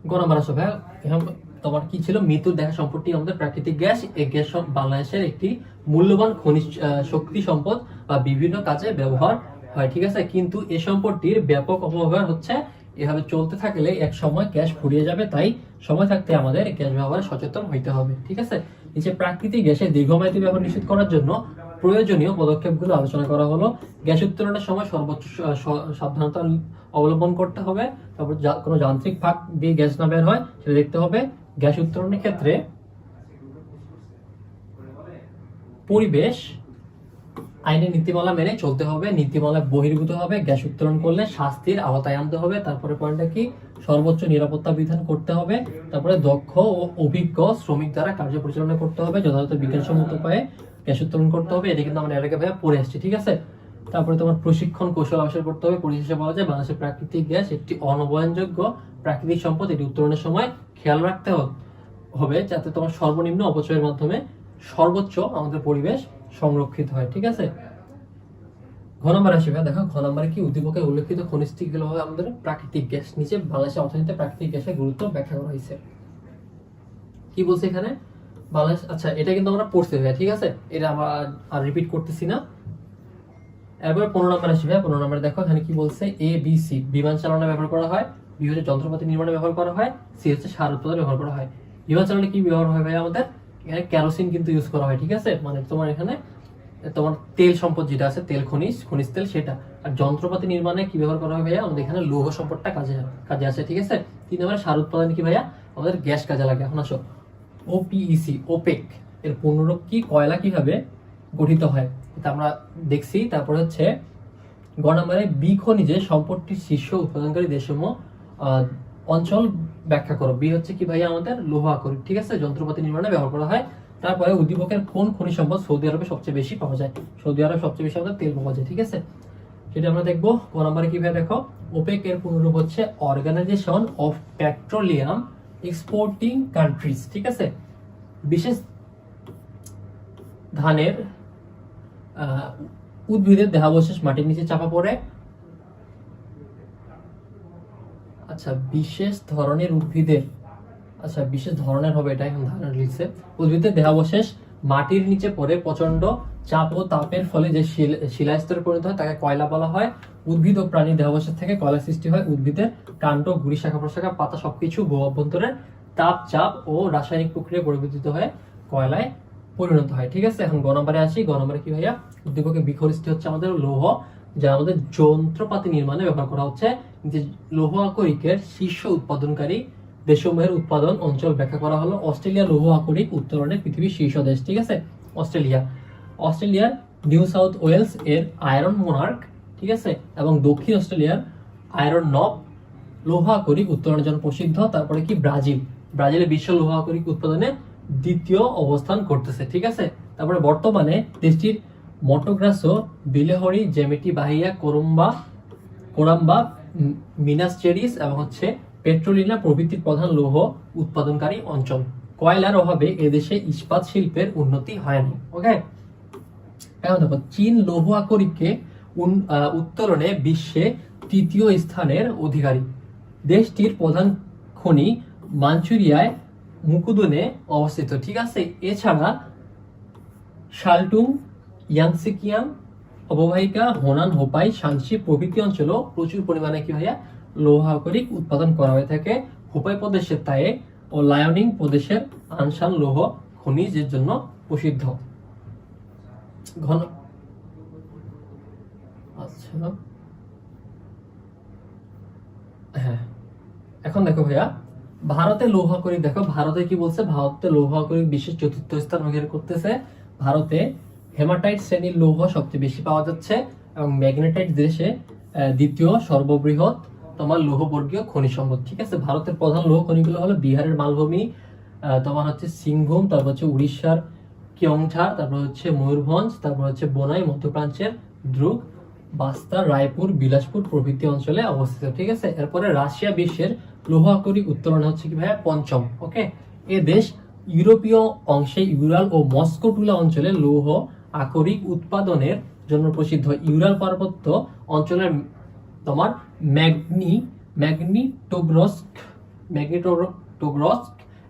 গণমারাস ভাই, তোমার কি ছিল, মৃত্যুর দেখা সম্পদটি আমাদের প্রাকৃতিক গ্যাস। এই গ্যাস বাংলাদেশের একটি মূল্যবান খনিজ শক্তি সম্পদ বা বিভিন্ন কাজে ব্যবহার হয়, ঠিক আছে। কিন্তু এই সম্পদটির ব্যাপক অপব্যবহার হচ্ছে। এভাবে চলতে থাকলে এক সময় গ্যাস ফুরিয়ে যাবে, তাই সময় থাকতে আমাদের গ্যাস ব্যবহারে সচেতন হইতে হবে, ঠিক আছে। নিচে প্রাকৃতিক গ্যাসের দীর্ঘমেয়াদী ব্যবহার নিশ্চিত করার জন্য প্রয়োজনীয় পদক্ষেপগুলো আলোচনা করা হলো। গ্যাস উত্তোলনের সময় সর্বোচ্চ সাবধানতা অবলম্বন করতে হবে। তারপর কোনো যান্ত্রিক ফাঁক দিয়ে গ্যাস না বের হয় সেটা দেখতে হবে। গ্যাস উত্তোলনের ক্ষেত্রে পরিবেশ আইনের নীতিমালা মেনে চলতে হবে, নীতিমালা বহির্ভূত হবে, গ্যাস উত্তোলন করলে শাস্তির আওতায় আনতে হবে। তারপরে পয়েন্টটা কি, সর্বোচ্চ নিরাপত্তা বিধান করতে হবে। তারপরে দক্ষ ও অভিজ্ঞ শ্রমিক দ্বারা কার্য পরিচালনা করতে হবে, যথাযথ বিজ্ঞানসম্মত উপায়ে গ্যাস উত্তোলন করতে হবে। এটা কিন্তু আমরা এর আগে ভাইয়া পড়ে আসছি, ঠিক আছে। তারপরে তোমার প্রশিক্ষণ কৌশল আবিষ্কার করতে হবে। পরিশেষে বলা যায় বাংলাদেশের প্রাকৃতিক গ্যাস একটি অনবয়নযোগ্য প্রাকৃতিক সম্পদ, এটি উত্তোলনের সময় খেয়াল রাখতে হবে যাতে তোমার সর্বনিম্ন অপচয়ের মাধ্যমে সর্বোচ্চ আমাদের পরিবেশ সংরক্ষিত হয়, ঠিক আছে। ঘ নম্বর আসবে, দেখো ঘ নম্বরে কি, উদ্দীপকে উল্লেখিত খনিজগুলো হবে আমাদের প্রাকৃতিক গ্যাস। নিচে বাংলাদেশের অর্থনীতিতে প্রাকৃতিক গ্যাসের গুরুত্ব ব্যাখ্যা করা হয়েছে। কি বলছে এখানে বাংলাদেশ, আচ্ছা এটা কিন্তু আমরা পড়ছি ভাইয়া, ঠিক আছে, এটা আমরা আর রিপিট করতেছি না। এরপরে 15 নম্বর আসবে, 15 নম্বরে দেখো এখানে কি বলছে, এ বি সি বিমান চালনায় ব্যবহার করা হয়, বি হচ্ছে যন্ত্রপাতি নির্মাণে ব্যবহার করা হয়, সি হচ্ছে সার উৎপাদনে ব্যবহার করা হয়। বিমান চালনায় কি ব্যবহার হয় ভাই, আমাদের এখানে কেরোসিন কিন্তু ইউজ করা হয়, ঠিক আছে, মানে তোমার এখানে তোমার তেল সম্পদ যেটা আছে, তেল খনিজ তেল সেটা। আর যন্ত্রপাতি নির্মাণে কি ব্যবহার করা হয় ভাইয়া, আমাদের এখানে লৌহ সম্পদটা কাজে আসে, ঠিক আছে। 3 নম্বরে সার উৎপাদনে কি ভাইয়া, আমাদের গ্যাস কাজে লাগে। এখন আসো ওপিইসি, ওপেক এর পূর্ণরূপ কি, কয়লা কিভাবে গঠিত হয় এটা আমরা দেখছি। তারপরে হচ্ছে গ নম্বরে বি খনিজে সম্পদটির শীর্ষ উৎপাদনকারী দেশসমূহ অঞ্চল ব্যাখ্যা করো। বি হচ্ছে কি ভাইয়া, আমাদের লৌহ আকরিক, ঠিক আছে, যন্ত্রপাতি নির্মাণে ব্যবহার করা হয়। তারপরে উদ্দীপকের কোন খনিজ সম্পদ সৌদি আরবে সবচেয়ে বেশি পাওয়া যায়, সৌদি আরবে সবচেয়ে বেশি আমাদের তেল পাওয়া যায়, ঠিক আছে, সেটা আমরা দেখবো। ক নম্বরে কি ভাইয়া, দেখো ওপেক এর পূর্ণরূপ হচ্ছে organisation of petroleum exporting countries, ঠিক আছে। বিশেষ ধানের উদ্ভিদের দেহাবশেষ মাটির নিচে চাপা পড়ে, আচ্ছা বিশেষ ধরনের উদ্ভিদের, আচ্ছা বিশেষ ধরনের হবে এটা, এখন ধারণা লিখছে, উদ্ভিদের দেহাবশেষ মাটির নিচে পড়ে প্রচন্ড চাপ ও তাপের ফলে যে শিলাস্তরে পরিণত হয় তাকে কয়লা বলা হয়। উদ্ভিদ ও প্রাণীর দেহাবশেষ থেকে কয়লা সৃষ্টি হয়। উদ্ভিদের কাণ্ড, গুড়ি, শাখা প্রশাখা, পাতা সবকিছু ভূ অভ্যন্তরের তাপ, চাপ ও রাসায়নিক প্রক্রিয়ায় পরিবর্তিত হয়ে কয়লায় পরিণত হয়, ঠিক আছে। এখন গ নম্বরে আসি, গ নম্বরে কি ভাইয়া, উদ্দীপকে বি খনিজটি হচ্ছে আমাদের লৌহ, যা আমাদের যন্ত্রপাতি নির্মাণে ব্যবহার করা হচ্ছে। যে লৌহ আকরিকের শীর্ষ উৎপাদনকারী দেশসমূহের উৎপাদন অঞ্চল ব্যাখ্যা করা হলো। অস্ট্রেলিয়া লৌহ আকরিক উত্তোলনে পৃথিবীর শীর্ষ দেশ, ঠিক আছে, অস্ট্রেলিয়ার নিউ সাউথ ওয়েলস এর আয়রন মোনার্ক, ঠিক আছে, এবং দক্ষিণ অস্ট্রেলিয়ার আয়রন নব লৌহ আকরিক উত্তোলনের জন্য প্রসিদ্ধ। তারপরে কি ব্রাজিলের বিশ্ব লৌহ আকরিক উৎপাদনে দ্বিতীয় অবস্থান করতেছে, ঠিক আছে। তারপরে বর্তমানে দেশটির মটোগ্রাসো, বিলেহরি, জেমেটি, বাহিয়া, কোরাম্বা, মিনাস জেরিস এবং হচ্ছে পেট্রোলিনা প্রভৃতির প্রধান লৌহ উৎপাদনকারী অঞ্চল। কয়লার অভাবে এদেশে ইস্পাত শিল্পের উন্নতি হয়নি, ওকে। এখন দেখো চীন লৌহ আকরিককে উত্তোলনে বিশ্বে 3য় স্থানের অধিকারী। দেশটির প্রধান খনি মাঞ্চুরিয়ায় মুকুদনে অবস্থিত, ঠিক আছে। এছাড়া শালটুং, ইয়াংসিকিয়াং অববাহিকা, হোনান, হোপাই, শানসি প্রভৃতি অঞ্চলেও প্রচুর পরিমাণে কি ভাইয়া, লৌহ আকরিক উৎপাদন করা হয়ে থাকে। হোপাই প্রদেশের তায়ে ও লায়নিং প্রদেশের আনসান লৌহ খনিজের জন্য প্রসিদ্ধ। আচ্ছা হ্যাঁ, এখন দেখো ভাইয়া ভারতে লৌহ আকরিক, দেখো ভারতে কি বলছে, ভারতে লৌহ আকরিক বিশ্বের 4র্থ স্থান অধিকার করতেছে। ভারতে হেমাটাইট শ্রেণীর লৌহ সবচেয়ে বেশি পাওয়া যাচ্ছে এবং ম্যাগনেটাইট দেশে 2য় সর্ববৃহৎ তোমার লৌহবর্গীয় খনিজ সম্পদ, ঠিক আছে। ভারতের প্রধান লৌহ খনিগুলো হলো বিহারের মালভূমি, তোমার হচ্ছে সিংভূম, তারপর হচ্ছে উড়িষ্যার কেওনঝাড়, তারপর হচ্ছে ময়ূরভঞ্জ, তারপর হচ্ছে বোনাই, মধ্যপ্রাচ্যের দ্রুগ, বাস্তার, রায়পুর, বিলাসপুর প্রভৃতি অঞ্চলে অবস্থিত, ঠিক আছে। এরপরে রাশিয়া বিশ্বের লৌহ আকরিক উত্তোলন হচ্ছে কি ভাইয়া, 5ম, ওকে। এ দেশ ইউরোপীয় অংশে ইউরাল ও মস্কো টুলা অঞ্চলে লৌহ আকরিক উৎপাদনের জন্য প্রসিদ্ধ। ইউরাল পার্বত্য অঞ্চলের তোমার ম্যাগনিটোগরস্ক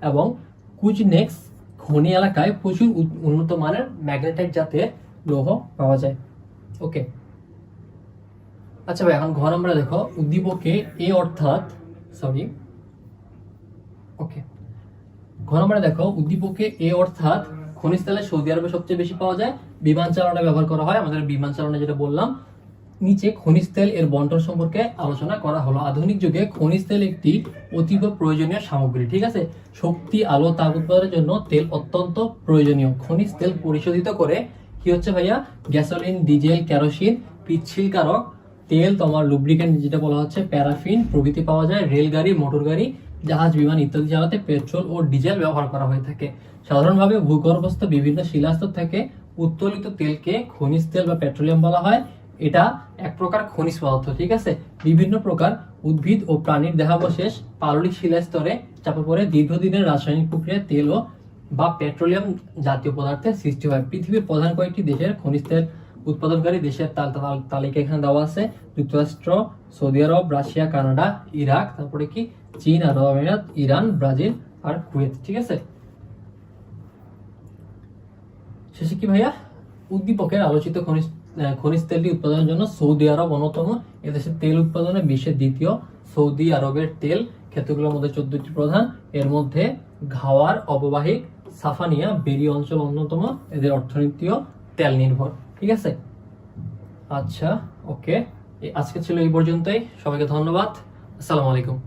এবং কুজনেক্স খনি এলাকায় প্রচুর উন্নত মানের ম্যাগনেটাইট জাতের লৌহ পাওয়া যায়, ওকে। আচ্ছা ভাই, এখন ঘ নম্বরে দেখো উদ্দীপকে এ অর্থাৎ ঘ নম্বরে দেখো উদ্দীপকে এ অর্থাৎ খনিজ তেলে সৌদি আরবে সবচেয়ে বেশি পাওয়া যায়। বিমান চালনায় ব্যবহার করা হয়, আমাদের বিমান চালনা যেটা বললাম। নিচে খনিজ তেল এর বন্টন সম্পর্কে আলোচনা করা হলো। আধুনিক যুগে খনিজ তেল একটি অতীব প্রয়োজনীয় সামগ্রী, ঠিক আছে। শক্তি, আলো, তাপ উৎপাদনের জন্য তেল অত্যন্ত প্রয়োজনীয়। খনিজ তেল পরিশোধিত করে কি হচ্ছে ভাইয়া, গ্যাসোলিন, ডিজেল, কেরোসিন, পিচ্ছিলকারক তেল, তোমার লুব্রিকেন্ট যেটা বলা হচ্ছে প্যারাফিন প্রভৃতি পাওয়া যায়। রেলগাড়ি, মোটর গাড়ি, জাহাজ, বিমান ইত্যাদি চালাতে পেট্রোল ও ডিজেল ব্যবহার করা হয়ে থাকে। সাধারণভাবে ভূগর্ভস্থ বিভিন্ন শিলাস্তর থেকে উত্তোলিত তেলকে খনিজ তেল বা পেট্রোলিয়াম বলা হয়। এটা এক প্রকার খনিজ পদার্থ, ঠিক আছে। বিভিন্ন প্রকার উদ্ভিদ ও প্রাণীর দেহাবশেষ পাললিক শিলাস্তরে চাপে পড়ে দীর্ঘদিনের রাসায়নিক প্রক্রিয়ায় তেল ও বা পেট্রোলিয়াম জাতীয় পদার্থের সৃষ্টি হয়। পৃথিবীর প্রধান কয়েকটি দেশের খনিজ তেল উৎপাদনকারী দেশের তালিকা এখানে দেওয়া আছে। যুক্তরাষ্ট্র, সৌদি আরব, রাশিয়া, কানাডা, ইরাক, তারপরে কি চীন, আরব আমিরাত, ইরান, ব্রাজিল আর কুয়েত, ঠিক আছে। শেষে কি ভাইয়া, উদ্দীপকের আলোচিত খনিজ তেলটি উৎপাদনের জন্য সৌদি আরব অন্যতম। এদেশের তেল উৎপাদনে বিশ্বের দ্বিতীয়। সৌদি আরবের তেল ক্ষেত্রগুলোর মধ্যে 14টি প্রধান, এর মধ্যে ঘাওয়ার, অববাহিক, সাফানিয়া, বেরি অঞ্চল অন্যতম। এদের অর্থনীতিও তেল নির্ভর, ঠিক আছে। আচ্ছা, ওকে, আজকে ছিল এই পর্যন্তই। সবাইকে ধন্যবাদ। আসসালামু আলাইকুম।